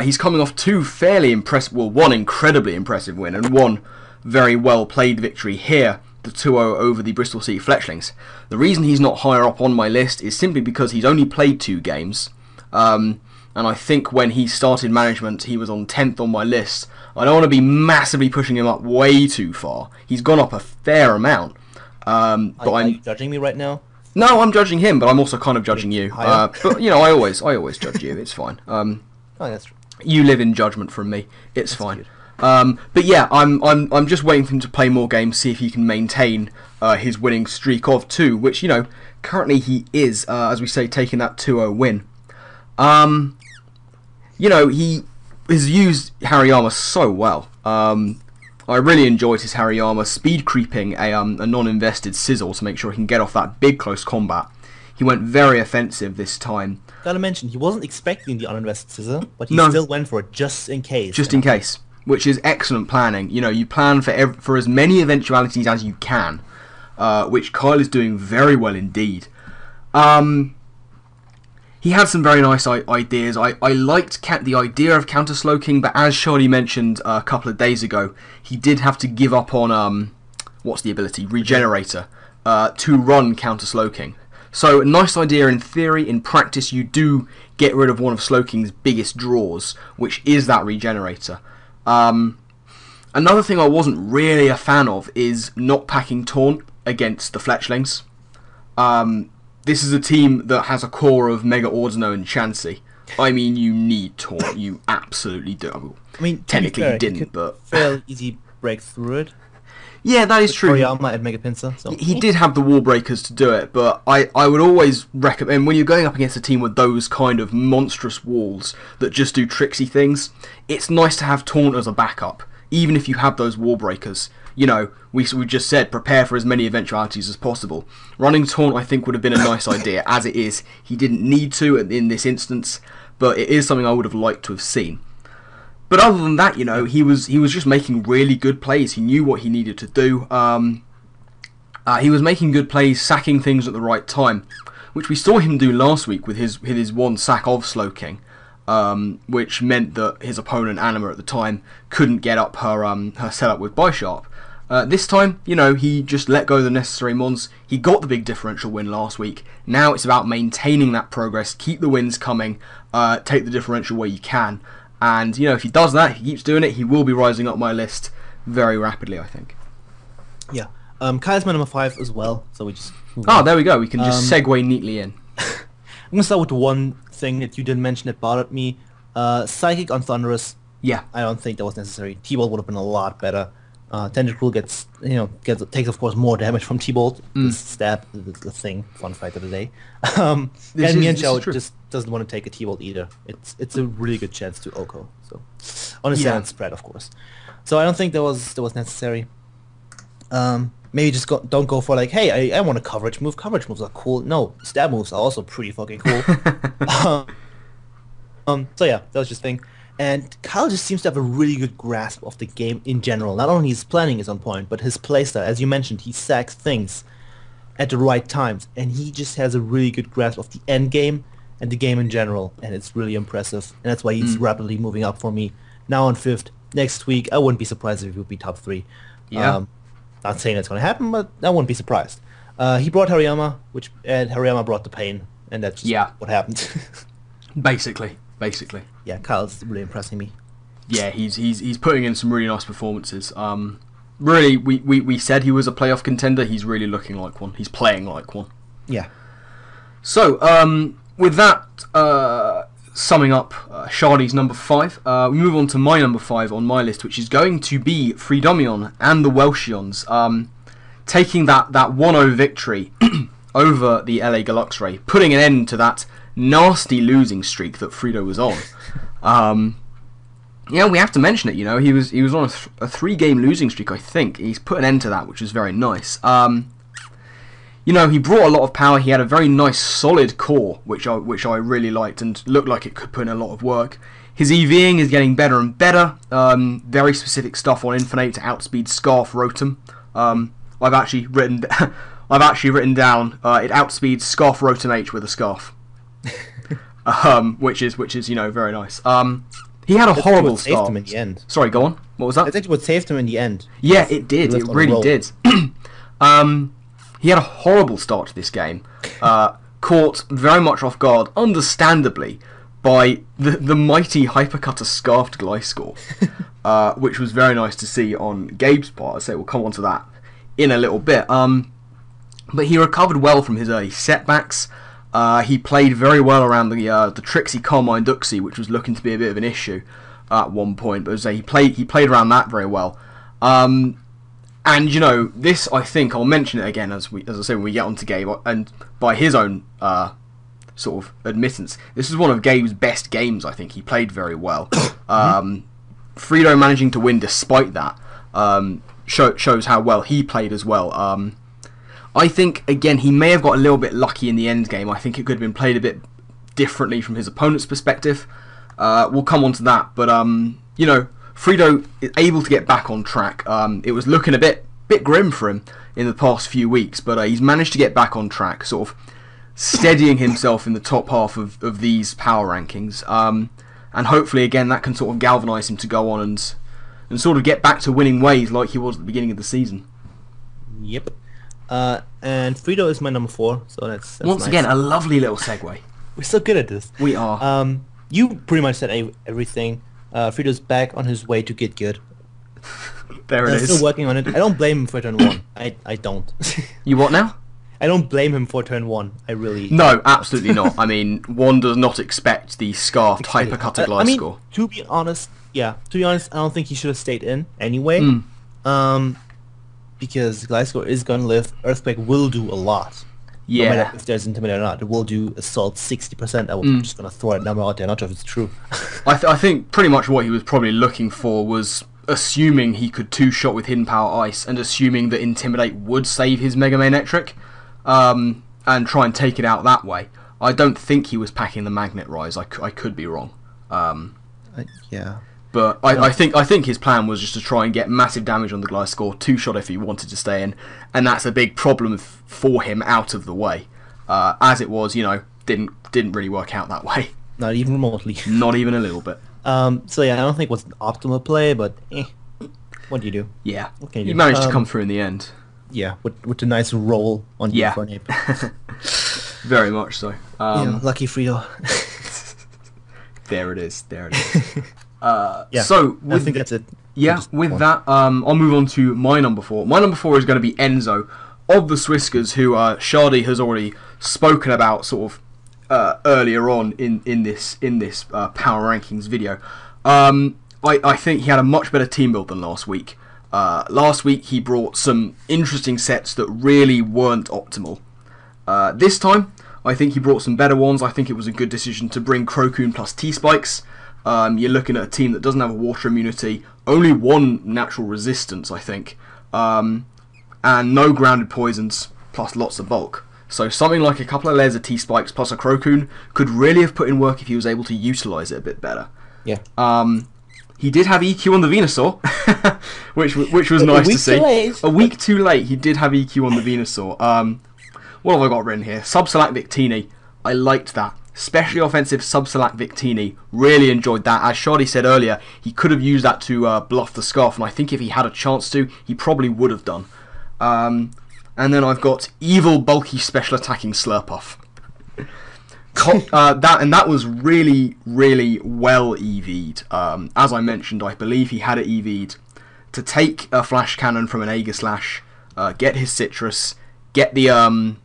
[SPEAKER 2] He's coming off 2 fairly impressive, well, 1 incredibly impressive win and 1 very well played victory here, the 2-0 over the Bristol City Fletchlings. The reason he's not higher up on my list is simply because he's only played 2 games, and I think when he started management he was on 10th on my list. I don't want to be massively pushing him up way too far. He's gone up a fair amount.
[SPEAKER 1] Are you judging me right now?
[SPEAKER 2] No, I'm judging him, but I'm also kind of judging you. But you know, I always judge you. It's fine.
[SPEAKER 1] Oh, that's true.
[SPEAKER 2] You live in judgment from me. It's fine.
[SPEAKER 1] Good.
[SPEAKER 2] But yeah, I'm just waiting for him to play more games, see if he can maintain his winning streak of 2, which, you know, currently he is, as we say, taking that 2-0 win. You know, he has used Hariyama so well. I really enjoyed his Hariyama speed creeping a non-invested Sizzle to make sure he can get off that big close combat. He went very offensive this time.
[SPEAKER 1] Gotta mention, he wasn't expecting the uninvested Sizzle, but he still went for it just in case.
[SPEAKER 2] Just in case. Which is excellent planning. You know, you plan for as many eventualities as you can, which Kyle is doing very well indeed. He had some very nice ideas. I liked the idea of counter sloking, but as Schady mentioned a couple of days ago, he did have to give up on what's the ability, Regenerator, to run counter sloking. So nice idea in theory. In practice, you do get rid of one of Sloking's biggest draws, which is that Regenerator. Another thing I wasn't really a fan of is not packing Taunt against the Fletchlings. This is a team that has a core of Mega Ordino and Chansey. I mean, you need taunt. You absolutely do.
[SPEAKER 1] I mean,
[SPEAKER 2] technically
[SPEAKER 1] fair,
[SPEAKER 2] he didn't, but
[SPEAKER 1] fairly easy break through it.
[SPEAKER 2] Yeah, that is
[SPEAKER 1] With
[SPEAKER 2] true.
[SPEAKER 1] Toriyama and Mega Pincer. So.
[SPEAKER 2] He did have the wall breakers to do it, but I would always recommend, when you're going up against a team with those kind of monstrous walls that just do tricksy things, it's nice to have taunt as a backup, even if you have those wall breakers. You know, we just said prepare for as many eventualities as possible. Running taunt, I think, would have been a nice idea. As it is, he didn't need to in this instance, but it is something I would have liked to have seen. But other than that, you know, he was just making really good plays. He knew what he needed to do. He was making good plays, sacking things at the right time, which we saw him do last week with his one sack of Slowking, which meant that his opponent Anima at the time couldn't get up her setup with Bisharp. This time, you know, he just let go of the necessary mons. He got the big differential win last week. Now it's about maintaining that progress, keep the wins coming, take the differential where you can. And, you know, if he does that, he keeps doing it, he will be rising up my list very rapidly, I think.
[SPEAKER 1] Yeah. Kyle's my number 5 as well, so we just...
[SPEAKER 2] There we go. We can just segue neatly in.
[SPEAKER 1] I'm going to start with one thing that you didn't mention that bothered me. Psychic on Thunderous.
[SPEAKER 2] Yeah.
[SPEAKER 1] I don't think that was necessary. T-Bolt would have been a lot better. Tentacruel takes, of course, more damage from T-Bolt. Stab, the thing. Fun fact of the day. And Mienshao just doesn't want to take a T-Bolt either. It's a really good chance to Oko. So on a standard spread, of course. So I don't think that was necessary. Maybe just don't go for like, hey, I want a coverage move. Coverage moves are cool. No, stab moves are also pretty fucking cool. So yeah, that was just a thing. And Kyle just seems to have a really good grasp of the game in general. Not only his planning is on point, but his playstyle. As you mentioned, he sacks things at the right times, and he just has a really good grasp of the end game and the game in general, and it's really impressive. And that's why he's rapidly moving up for me. Now on 5th. Next week, I wouldn't be surprised if he would be top 3.
[SPEAKER 2] Yeah.
[SPEAKER 1] Not saying that's going to happen, but I wouldn't be surprised. He brought Hariyama, and Hariyama brought the pain, and that's just what happened.
[SPEAKER 2] Basically.
[SPEAKER 1] Yeah, Kyle's really impressing me.
[SPEAKER 2] Yeah, he's putting in some really nice performances. Really, we said he was a playoff contender. He's really looking like one. He's playing like one.
[SPEAKER 1] Yeah.
[SPEAKER 2] So, with that summing up Shardy's number 5, we move on to my number 5 on my list, which is going to be Freedomion and the Welshions, taking that 1-0 victory over the LA Galuxray, putting an end to that nasty losing streak that Fredo was on. Yeah, we have to mention it. You know, he was on a 3-game losing streak, I think. He's put an end to that, which was very nice. You know, he brought a lot of power. He had a very nice, solid core, which I really liked and looked like it could put in a lot of work. His EVing is getting better and better. Very specific stuff on Infinite to outspeed Scarf Rotom. I've actually written down it outspeeds Scarf Rotom H with a scarf. Which is you know, very nice. He had a horrible start.
[SPEAKER 1] Saved him in the end.
[SPEAKER 2] Sorry, go on. What was that?
[SPEAKER 1] That's actually what saved him in the end.
[SPEAKER 2] Yeah, it did. It really did. He had a horrible start to this game. Caught very much off guard, understandably, by the mighty Hypercutter Scarfed Gliscor, which was very nice to see on Gabe's part. So we'll come on to that in a little bit. But he recovered well from his early setbacks. He played very well around the Trixie Carmine Duxie, which was looking to be a bit of an issue at one point. But as I say, he played around that very well. And you know, this, I think I'll mention it again as I say when we get onto Gabe, and by his own sort of admittance, this is one of Gabe's best games. I think he played very well. Fredo managing to win despite that shows how well he played as well. I think, again, he may have got a little bit lucky in the end game. I think it could have been played a bit differently from his opponent's perspective. We'll come on to that. But, you know, Fredo is able to get back on track. It was looking a bit grim for him in the past few weeks, but he's managed to get back on track, sort of steadying himself in the top half of these power rankings. And hopefully, again, that can sort of galvanise him to go on and sort of get back to winning ways like he was at the beginning of the season.
[SPEAKER 1] Yep. And Fredo is my number 4, so that's
[SPEAKER 2] once
[SPEAKER 1] nice.
[SPEAKER 2] Again, a lovely little segue.
[SPEAKER 1] We're so good at this.
[SPEAKER 2] We are.
[SPEAKER 1] You pretty much said everything. Fredo's back on his way to get good.
[SPEAKER 2] There it is.
[SPEAKER 1] Still working on it. I don't blame him for turn 1. I don't.
[SPEAKER 2] You what now?
[SPEAKER 1] I don't blame him for turn 1. I really
[SPEAKER 2] No, absolutely not. I mean, one does not expect the scarfed hypercutter glide score.
[SPEAKER 1] To be honest, I don't think he should have stayed in anyway. Because glide score is gonna live. Earthquake will do a lot.
[SPEAKER 2] Yeah.
[SPEAKER 1] No matter if there's intimidate or not, it will do assault 60%. I'm just gonna throw that number out there. Not sure if it's true.
[SPEAKER 2] I think pretty much what he was probably looking for was assuming he could two-shot with hidden power ice and assuming that intimidate would save his Mega Manetric, and try and take it out that way. I don't think he was packing the Magnet Rise. I could be wrong.
[SPEAKER 1] Yeah.
[SPEAKER 2] But I think his plan was just to try and get massive damage on the glide score, two-shot if he wanted to stay in, and that's a big problem for him out of the way. As it was, didn't really work out that way.
[SPEAKER 1] Not even remotely.
[SPEAKER 2] Not even a little bit.
[SPEAKER 1] So yeah, I don't think it was an optimal play, but what do you do?
[SPEAKER 2] Yeah,
[SPEAKER 1] Okay,
[SPEAKER 2] he managed to come through in the end.
[SPEAKER 1] Yeah, with a nice roll on for an ape.
[SPEAKER 2] Very much so.
[SPEAKER 1] Lucky Frito.
[SPEAKER 2] There it is.
[SPEAKER 1] So I think that's it.
[SPEAKER 2] Yeah, with that, I'll move on to my number 4. My number 4 is going to be Enzo of the Swiskers, who Schady has already spoken about sort of earlier on in this power rankings video. I think he had a much better team build than last week. Last week he brought some interesting sets that really weren't optimal. This time I think he brought some better ones. I think it was a good decision to bring Crocoon plus T-Spikes. You're looking at a team that doesn't have a water immunity, only one natural resistance, I think, and no grounded poisons, plus lots of bulk. So something like a couple of layers of T-Spikes plus a Crocoon could really have put in work if he was able to utilise it a bit better.
[SPEAKER 1] Yeah.
[SPEAKER 2] He did have EQ on the Venusaur, which was nice to see. A week too late, he did have EQ on the Venusaur. What have I got written here? Subselect Victini. I liked that. Especially offensive Subselect Victini. Really enjoyed that. As Schady said earlier, he could have used that to bluff the Scarf, and I think if he had a chance to, he probably would have done. And then I've got Evil Bulky Special Attacking Slurpuff. That was really, really well EV'd. As I mentioned, I believe he had it EV'd to take a Flash Cannon from an Aegislash, get his Citrus, get the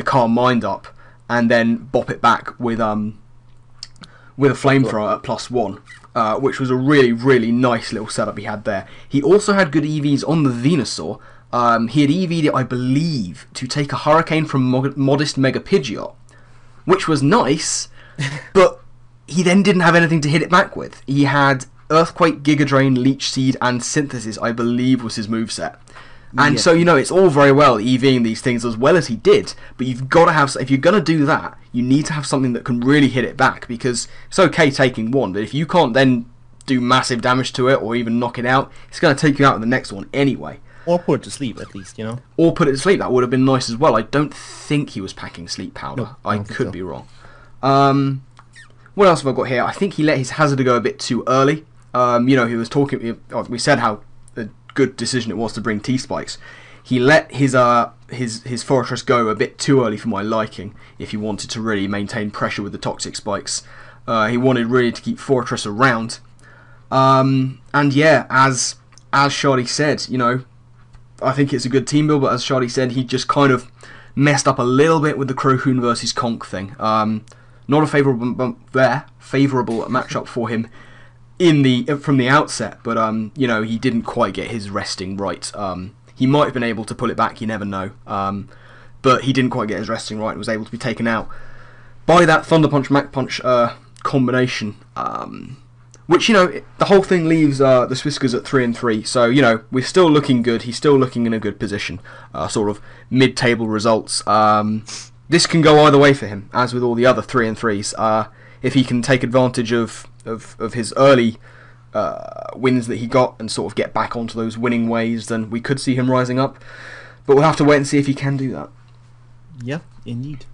[SPEAKER 2] Calm Mind up, and then bop it back with a Flamethrower at +1, which was a really, really nice little setup he had there. He also had good EVs on the Venusaur. He had EV'd it, I believe, to take a Hurricane from Modest Mega Pidgeot, which was nice, but he then didn't have anything to hit it back with. He had Earthquake, Giga Drain, Leech Seed, and Synthesis, I believe, was his moveset. And so, it's all very well EVing these things as well as he did, but you've got to have, if you're going to do that, you need to have something that can really hit it back, because it's okay taking one, but if you can't then do massive damage to it or even knock it out, it's going to take you out in the next one anyway.
[SPEAKER 1] Or put it to sleep, at least,
[SPEAKER 2] Or put it to sleep, that would have been nice as well. I don't think he was packing Sleep Powder.
[SPEAKER 1] Nope,
[SPEAKER 2] I could be wrong. What else have I got here? I think he let his Hazard go a bit too early. He was talking, we said how good decision it was to bring T-Spikes. He let his Fortress go a bit too early for my liking, if he wanted to really maintain pressure with the Toxic Spikes. He wanted really to keep Fortress around. And yeah, as Schady said, I think it's a good team build, but as Schady said, he just kind of messed up a little bit with the Crocoon versus Conk thing. Not a favourable matchup for him from the outset, but he didn't quite get his resting right. He might have been able to pull it back, you never know, but he didn't quite get his resting right and was able to be taken out by that Thunder Punch Mach Punch combination, which the whole thing leaves the Swiskers at 3-3, so we're still looking good. He's still looking in a good position, sort of mid-table results. This can go either way for him, as with all the other 3-3s. If he can take advantage of his early wins that he got and sort of get back onto those winning ways, then we could see him rising up. But we'll have to wait and see if he can do that.
[SPEAKER 1] Yeah, indeed.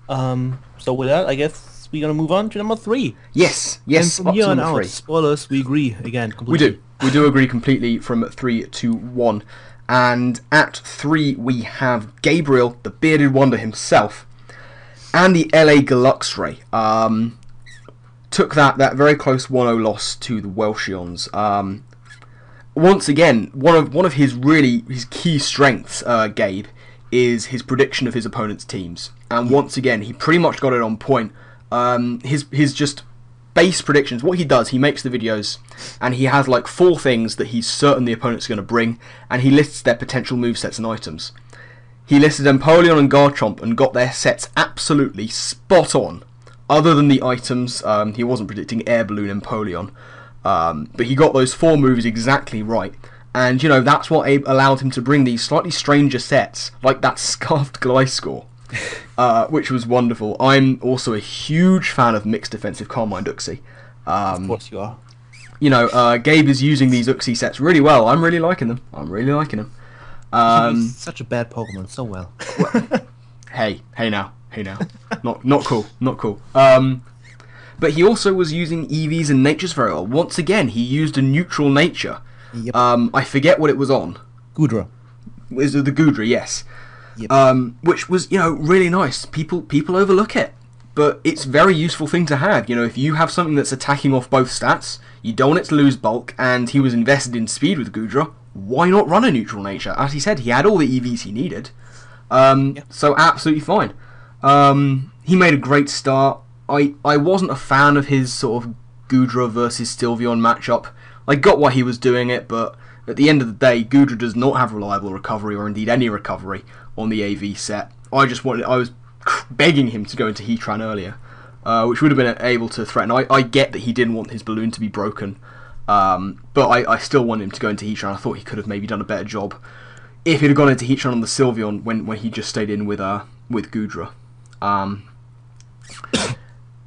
[SPEAKER 1] So with that, I guess we're going to move on to number 3.
[SPEAKER 2] Yes.
[SPEAKER 1] And from here on out, spoilers, we agree again completely.
[SPEAKER 2] We do agree completely from 3 to 1. And at 3 we have Gabriel, the Bearded Wonder himself, and the LA Gluxray. Took that very close 1-0 loss to the Welshions. Once again, one of his key strengths, Gabe, is his prediction of his opponent's teams. And once again, he pretty much got it on point. His just base predictions, what he does, he makes the videos, and he has like 4 things that he's certain the opponent's going to bring, and he lists their potential movesets and items. He listed Empoleon and Garchomp and got their sets absolutely spot on. Other than the items, he wasn't predicting Air Balloon Empoleon, but he got those 4 moves exactly right. And, you know, that's what allowed him to bring these slightly stranger sets, like that Scarfed Gliscor, which was wonderful. I'm also a huge fan of mixed defensive Carmine Uxie.
[SPEAKER 1] Of course you are.
[SPEAKER 2] You know, Gabe is using these Uxie sets really well. I'm really liking them.
[SPEAKER 1] He's such a bad Pokemon so well.
[SPEAKER 2] Hey now. Not cool. But he also was using EVs and natures very well. Once again, he used a neutral nature.
[SPEAKER 1] Yep.
[SPEAKER 2] I forget what it was on.
[SPEAKER 1] Goodra.
[SPEAKER 2] Was it the Goodra? Yes.
[SPEAKER 1] Yep.
[SPEAKER 2] Which was, you know, really nice. People overlook it, but it's a very useful thing to have. You know, if you have something that's attacking off both stats, you don't want it to lose bulk, and he was invested in speed with Goodra. Why not run a neutral nature? As he said, he had all the EVs he needed. So absolutely fine. He made a great start. I wasn't a fan of his sort of Goodra versus Sylveon matchup. I got why he was doing it, but at the end of the day, Goodra does not have reliable recovery, or indeed any recovery, on the AV set. I was begging him to go into Heatran earlier, which would have been able to threaten. I get that he didn't want his balloon to be broken, but I still want him to go into Heatran. I thought he could have maybe done a better job if he'd have gone into Heatran on the Sylveon when he just stayed in with Goodra.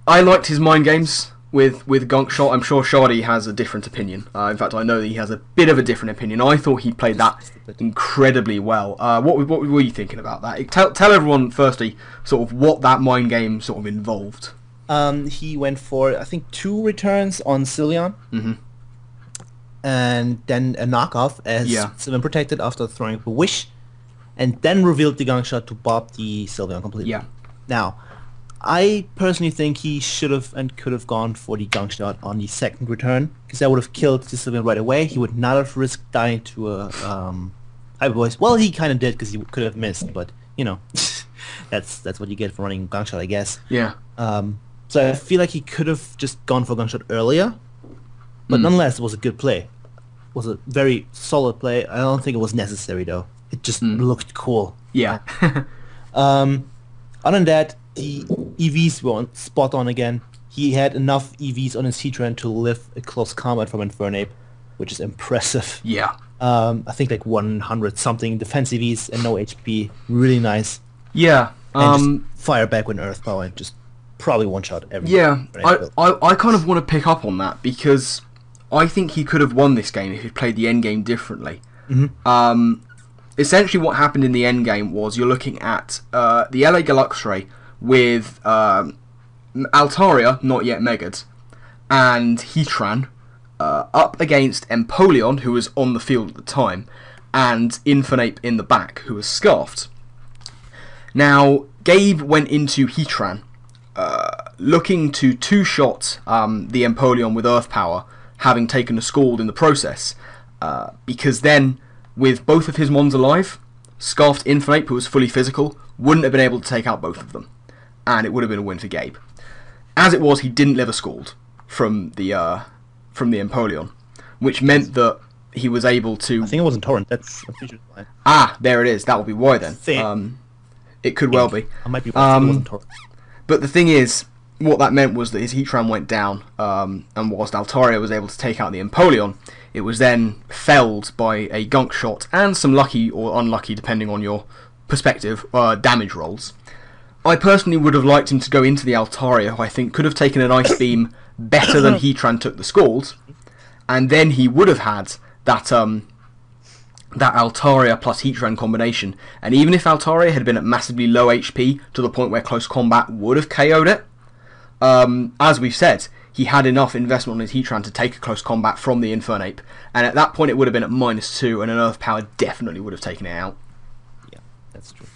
[SPEAKER 2] I liked his mind games with Gunk Shot. I'm sure Schady has a different opinion. In fact, I know that he has a bit of a different opinion. I thought he played that incredibly well. What were you thinking about that? Tell everyone, firstly, sort of what that mind game sort of involved.
[SPEAKER 1] He went for, I think, 2 returns on Sylveon.
[SPEAKER 2] Mm-hmm.
[SPEAKER 1] And then a knockoff as Sylveon protected after throwing up a Wish. And then revealed the Gunk Shot to bob the Sylveon completely.
[SPEAKER 2] Yeah.
[SPEAKER 1] Now, I personally think he should have and could have gone for the Gunk Shot on the 2nd return, because that would have killed the Sylveon right away. He would not have risked dying to a Hyper Voice. Well, he kind of did, because he could have missed, but, you know, that's what you get for running Gunk Shot, I guess.
[SPEAKER 2] Yeah.
[SPEAKER 1] So I feel like he could have just gone for Gunk Shot earlier, but nonetheless, it was a good play. It was a very solid play. I don't think it was necessary, though. It just looked cool.
[SPEAKER 2] Yeah.
[SPEAKER 1] Other than that, the EVs were spot on again. He had enough EVs on his Heatran to live a close combat from Infernape, which is impressive.
[SPEAKER 2] Yeah.
[SPEAKER 1] I think like 100 something defense EVs and no HP. Really nice.
[SPEAKER 2] Yeah.
[SPEAKER 1] And just fire back with Earth Power and just probably one-shot every.
[SPEAKER 2] Yeah. I kind of want to pick up on that, because I think he could have won this game if he played the end game differently.
[SPEAKER 1] Mm-hmm.
[SPEAKER 2] Essentially what happened in the end game was you're looking at the LA Deluxe with Altaria, not yet Megad, and Heatran up against Empoleon, who was on the field at the time, and Infernape in the back, who was Scarfed. Now, Gabe went into Heatran looking to 2-shot the Empoleon with Earth Power, having taken a Scald in the process, because then, with both of his Mons alive, Scarfed Infernape, who was fully physical, wouldn't have been able to take out both of them, and it would have been a win for Gabe. As it was, he didn't live a Scald from the Empoleon, which meant that he was able to...
[SPEAKER 1] I think it wasn't Torrent. That's a feature line.
[SPEAKER 2] Ah, there it is. That would be why then. It could well be.
[SPEAKER 1] I might be wrong. It wasn't Torrent.
[SPEAKER 2] But the thing is, what that meant was that his Heatran went down, and whilst Altaria was able to take out the Empoleon, it was then felled by a Gunk Shot and some lucky or unlucky, depending on your perspective, damage rolls. I personally would have liked him to go into the Altaria, who I think could have taken an Ice Beam better than Heatran took the Scald, and then he would have had that Altaria plus Heatran combination. And even if Altaria had been at massively low HP to the point where close combat would have KO'd it, as we've said, he had enough investment on his Heatran to take a close combat from the Infernape, and at that point it would have been at -2, and an Earth Power definitely would have taken it out.
[SPEAKER 1] Yeah, that's true.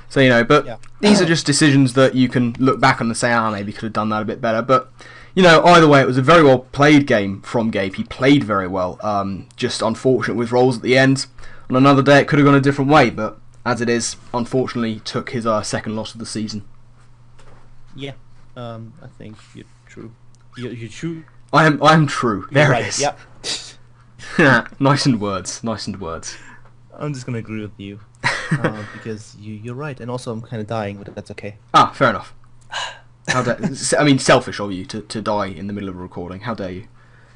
[SPEAKER 2] So, you know, but these are just decisions that you can look back on and say, maybe could have done that a bit better. But, you know, either way, it was a very well played game from Gabe. He played very well. Just unfortunate with rolls at the end. On another day, it could have gone a different way, but as it is, unfortunately took his second loss of the season.
[SPEAKER 1] Yeah, I think you're true. You're true.
[SPEAKER 2] I am true. There it is.
[SPEAKER 1] Yeah.
[SPEAKER 2] Nice and words. Nice and words.
[SPEAKER 1] I'm just gonna agree with you because you're right, and also I'm kind of dying, but that's okay.
[SPEAKER 2] Ah, fair enough. How dare, I mean, selfish of you to die in the middle of a recording. How dare you?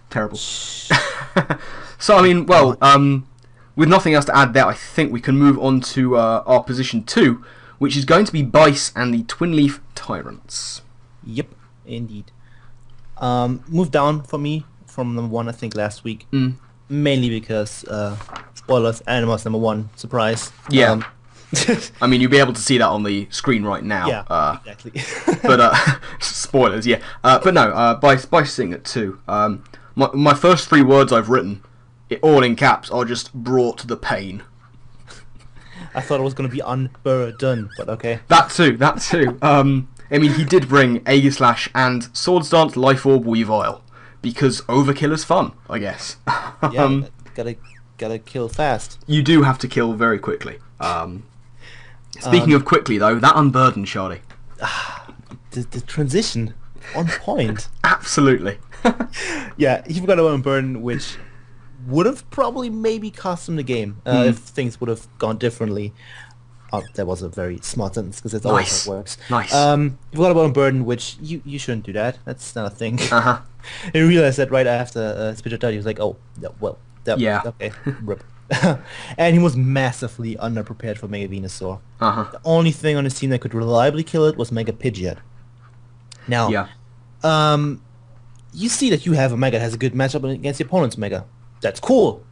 [SPEAKER 2] Terrible. So I mean, well, with nothing else to add there, I think we can move on to our position 2, which is going to be Bice and the Twin Leaf Tyrants.
[SPEAKER 1] Yep, indeed. Moved down for me from number 1, I think, last week. Mainly because, spoilers, Animals number 1, surprise.
[SPEAKER 2] Yeah. I mean, you'll be able to see that on the screen right now.
[SPEAKER 1] Yeah, exactly.
[SPEAKER 2] But, spoilers, yeah. But no, Bice sitting at 2. My first 3 words I've written, all in caps, are just brought the pain.
[SPEAKER 1] I thought it was going to be unburdened, but okay.
[SPEAKER 2] That too. I mean, he did bring Aegislash and Swords Dance Life Orb Weavile, because overkill is fun, I guess.
[SPEAKER 1] Yeah, gotta kill fast.
[SPEAKER 2] You do have to kill very quickly. Speaking of quickly, though, that unburdened, Schady.
[SPEAKER 1] The transition, on point.
[SPEAKER 2] Absolutely.
[SPEAKER 1] Yeah, he forgot about unburden, which would have probably maybe cost him the game if things would have gone differently. That was a very smart sentence because that's always how it works.
[SPEAKER 2] Nice.
[SPEAKER 1] You forgot about unburden, which you shouldn't do that. That's not a thing.
[SPEAKER 2] Uh-huh.
[SPEAKER 1] I realized that right after Spitzer died. He was like, "Oh, well,
[SPEAKER 2] yeah,
[SPEAKER 1] okay, rip." And he was massively underprepared for Mega Venusaur. The only thing on his team that could reliably kill it was Mega Pidgeot. Now, you see that you have a Mega that has a good matchup against the opponent's Mega. That's cool.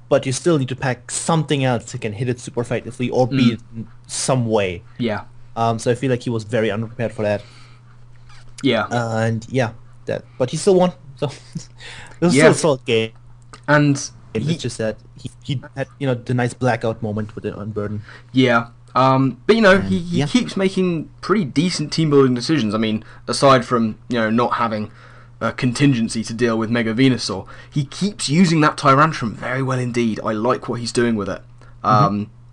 [SPEAKER 1] But you still need to pack something else that can hit it super effectively or beat it in some way.
[SPEAKER 2] Yeah.
[SPEAKER 1] So I feel like he was very underprepared for that.
[SPEAKER 2] Yeah.
[SPEAKER 1] And yeah, but he still won. So it was still a solid game.
[SPEAKER 2] And
[SPEAKER 1] it's just that he had the nice blackout moment with the unburden.
[SPEAKER 2] Yeah. But he keeps making pretty decent team building decisions. I mean, aside from not having a contingency to deal with Mega Venusaur, he keeps using that Tyrantrum very well indeed. I like what he's doing with it.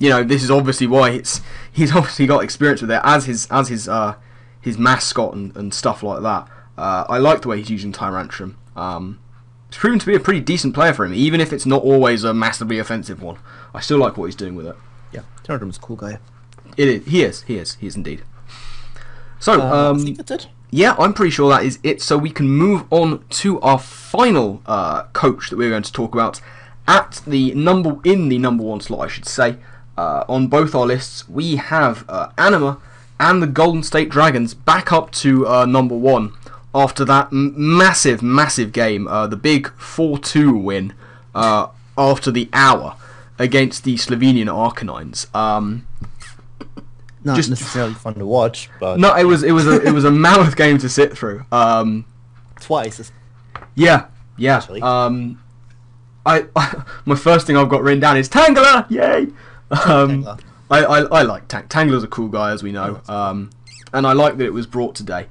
[SPEAKER 2] This is obviously why he's obviously got experience with it as his mascot and stuff like that. I like the way he's using Tyrantrum. It's proven to be a pretty decent player for him, even if it's not always a massively offensive one. I still like what he's doing with it.
[SPEAKER 1] Yeah, Tyrantrum's a cool guy.
[SPEAKER 2] It is. He is indeed. So
[SPEAKER 1] I think that's it.
[SPEAKER 2] Yeah, I'm pretty sure that is it. So we can move on to our final coach that we're going to talk about at the number 1 slot, I should say. On both our lists, we have Anima and the Golden State Dragons back up to number 1 after that massive game, the big 4-2 win after the hour against the Slovenian Arcanines.
[SPEAKER 1] Not necessarily fun to watch, but
[SPEAKER 2] no, it was a mammoth game to sit through.
[SPEAKER 1] Twice.
[SPEAKER 2] Yeah.
[SPEAKER 1] Actually.
[SPEAKER 2] My first thing I've got written down is Tangela, yay!
[SPEAKER 1] Tangela.
[SPEAKER 2] I like Tangela's a cool guy, as we know, and I like that it was brought today.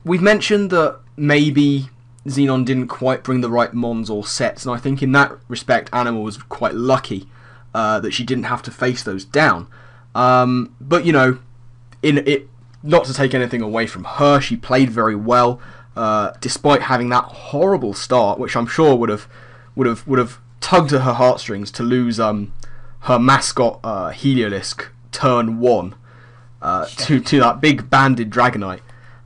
[SPEAKER 2] We've mentioned that maybe Xenon didn't quite bring the right mons or sets, and I think in that respect, Anima was quite lucky that she didn't have to face those down. But in it, not to take anything away from her, she played very well, despite having that horrible start, which I'm sure would have tugged at her heartstrings to lose her mascot Heliolisk turn 1 to that big banded Dragonite.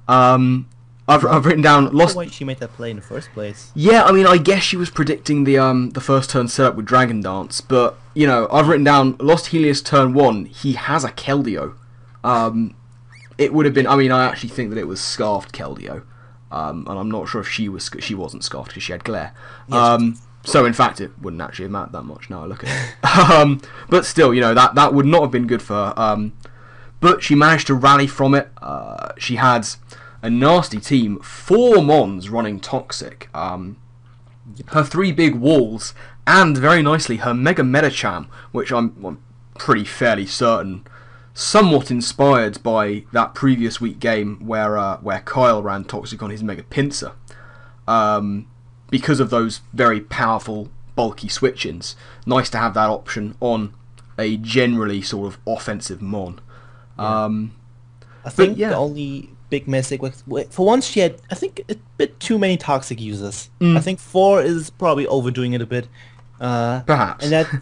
[SPEAKER 2] I've written down lost.
[SPEAKER 1] Why she made that play in the first place?
[SPEAKER 2] Yeah, I mean, I guess she was predicting the first turn setup with Dragon Dance, but I've written down lost Helios turn 1. He has a Keldeo. It would have been. I mean, I actually think that it was Scarfed Keldeo, and I'm not sure if she wasn't Scarfed because she had Glare.
[SPEAKER 1] Yes.
[SPEAKER 2] So in fact, it wouldn't actually have mattered that much. Now I look at it. But still, that would not have been good for her. But she managed to rally from it. She had a nasty team, 4 mons running Toxic, her 3 big walls, and very nicely her Mega Metacham, which I'm pretty fairly certain, somewhat inspired by that previous week game where Kyle ran Toxic on his Mega Pinsir, because of those very powerful, bulky switch-ins. Nice to have that option on a generally sort of offensive mon.
[SPEAKER 1] I think the only big mistake was, for once, she had, I think, a bit too many toxic users. I think 4 is probably overdoing it a bit.
[SPEAKER 2] Perhaps.
[SPEAKER 1] And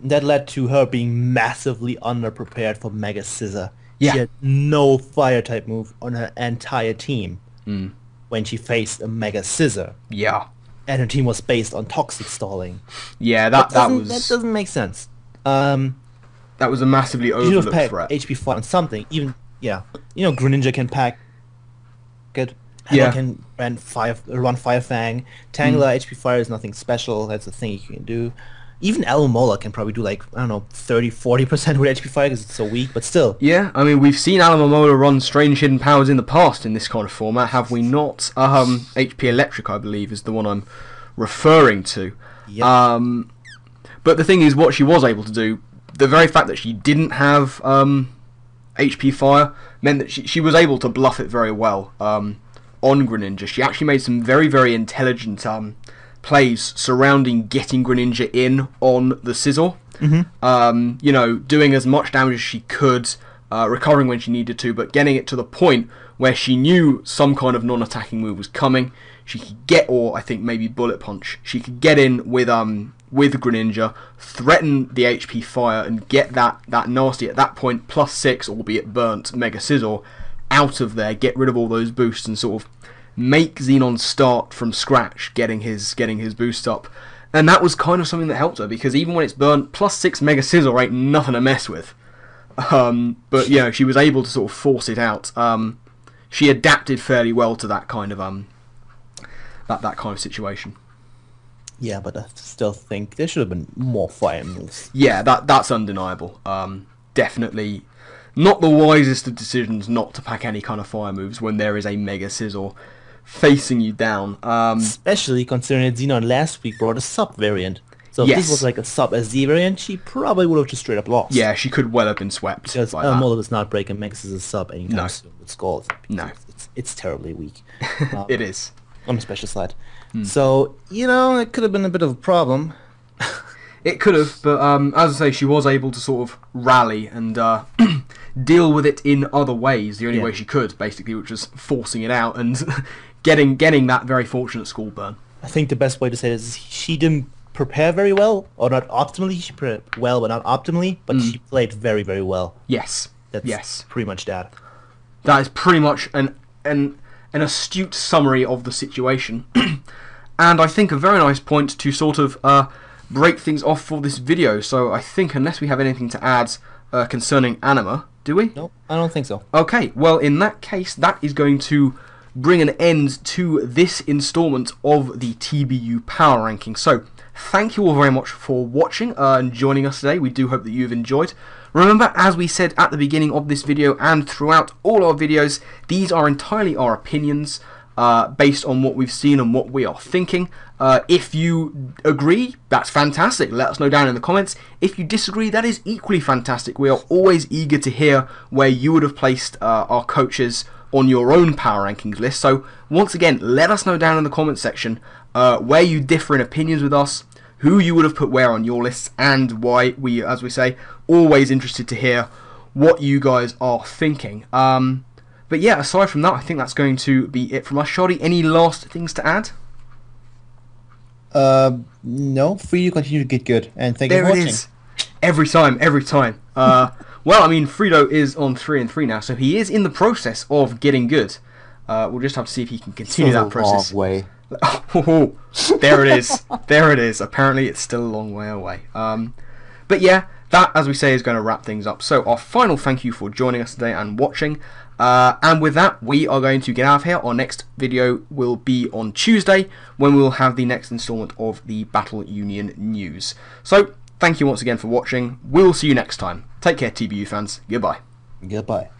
[SPEAKER 1] that led to her being massively underprepared for Mega Scissor.
[SPEAKER 2] Yeah.
[SPEAKER 1] She had no fire type move on her entire team when she faced a Mega Scissor.
[SPEAKER 2] Yeah.
[SPEAKER 1] And her team was based on toxic stalling.
[SPEAKER 2] Yeah, that
[SPEAKER 1] doesn't make sense.
[SPEAKER 2] That was a massively overlooked threat.
[SPEAKER 1] HP 5 on something. Even Greninja can pack it.
[SPEAKER 2] Yeah.
[SPEAKER 1] Can run Fire Fang. Tangela HP Fire is nothing special. That's a thing you can do. Even Alamola can probably do like, I don't know, 30-40% with HP Fire because it's so weak, but still.
[SPEAKER 2] Yeah, I mean, we've seen Alamola run strange hidden powers in the past in this kind of format, have we not? HP Electric, I believe, is the one I'm referring to.
[SPEAKER 1] Yep.
[SPEAKER 2] But the thing is, what she was able to do, the very fact that she didn't have HP Fire meant that she was able to bluff it very well on Greninja. She actually made some very, very intelligent plays surrounding getting Greninja in on the Sizzle. Doing as much damage as she could, recovering when she needed to, but getting it to the point where she knew some kind of non-attacking move was coming. She could get, or I think maybe Bullet Punch, she could get in with Greninja, threaten the HP Fire, and get that nasty, at that point, +6, albeit burnt, Mega Sizzle out of there, get rid of all those boosts, and sort of make Xenon start from scratch, getting his boost up. And that was kind of something that helped her, because even when it's burnt, +6 Mega Sizzle ain't nothing to mess with. But yeah, she was able to sort of force it out. She adapted fairly well to that kind of that kind of situation.
[SPEAKER 1] Yeah, but I still think there should have been more fire moves.
[SPEAKER 2] Yeah, that's undeniable. Definitely not the wisest of decisions not to pack any kind of fire moves when there is a Mega Sizzle facing you down.
[SPEAKER 1] Especially considering that Xenon last week brought a sub variant. So if this was like a sub SD variant, she probably would have just straight up lost.
[SPEAKER 2] Yeah, she could well have been swept.
[SPEAKER 1] Because Mola does not break a Mega Scissor sub anytime soon with Scald.
[SPEAKER 2] No.
[SPEAKER 1] It's terribly weak.
[SPEAKER 2] It is.
[SPEAKER 1] On the special side. So, it could have been a bit of a problem.
[SPEAKER 2] It could have, but as I say, she was able to sort of rally and deal with it in other ways, the only way she could, basically, which was forcing it out and getting that very fortunate school burn.
[SPEAKER 1] I think the best way to say this is she didn't prepare very well, or not optimally. She prepared well, but not optimally, but she played very, very well.
[SPEAKER 2] Yes.
[SPEAKER 1] That's pretty much that.
[SPEAKER 2] That is pretty much an astute summary of the situation. And I think a very nice point to sort of break things off for this video. So I think, unless we have anything to add concerning Anima, do we?
[SPEAKER 1] No, I don't think so.
[SPEAKER 2] Okay, well in that case, that is going to bring an end to this installment of the TBU Power Ranking. So thank you all very much for watching and joining us today. We do hope that you've enjoyed. Remember, as we said at the beginning of this video and throughout all our videos, these are entirely our opinions based on what we've seen and what we are thinking. If you agree, that's fantastic. Let us know down in the comments. If you disagree, that is equally fantastic. We are always eager to hear where you would have placed our coaches on your own power rankings list. So once again, let us know down in the comments section where you differ in opinions with us, who you would have put where on your lists, and why. We, as we say, always interested to hear what you guys are thinking. But yeah, aside from that, I think that's going to be it from us. Schady, any last things to add?
[SPEAKER 1] No, for you continue to get good, and thank you for watching.
[SPEAKER 2] There it is. Every time. Well, I mean, Frito is on 3-3 now, so he is in the process of getting good. We'll just have to see if he can continue that process.
[SPEAKER 1] Long way.
[SPEAKER 2] Oh, there it is. There it is. Apparently, it's still a long way away. But yeah, that, as we say, is going to wrap things up. So our final thank you for joining us today and watching. And with that, we are going to get out of here. Our next video will be on Tuesday, when we will have the next installment of the Battle Union news. So, thank you once again for watching. We'll see you next time. Take care, TBU fans. Goodbye.
[SPEAKER 1] Goodbye.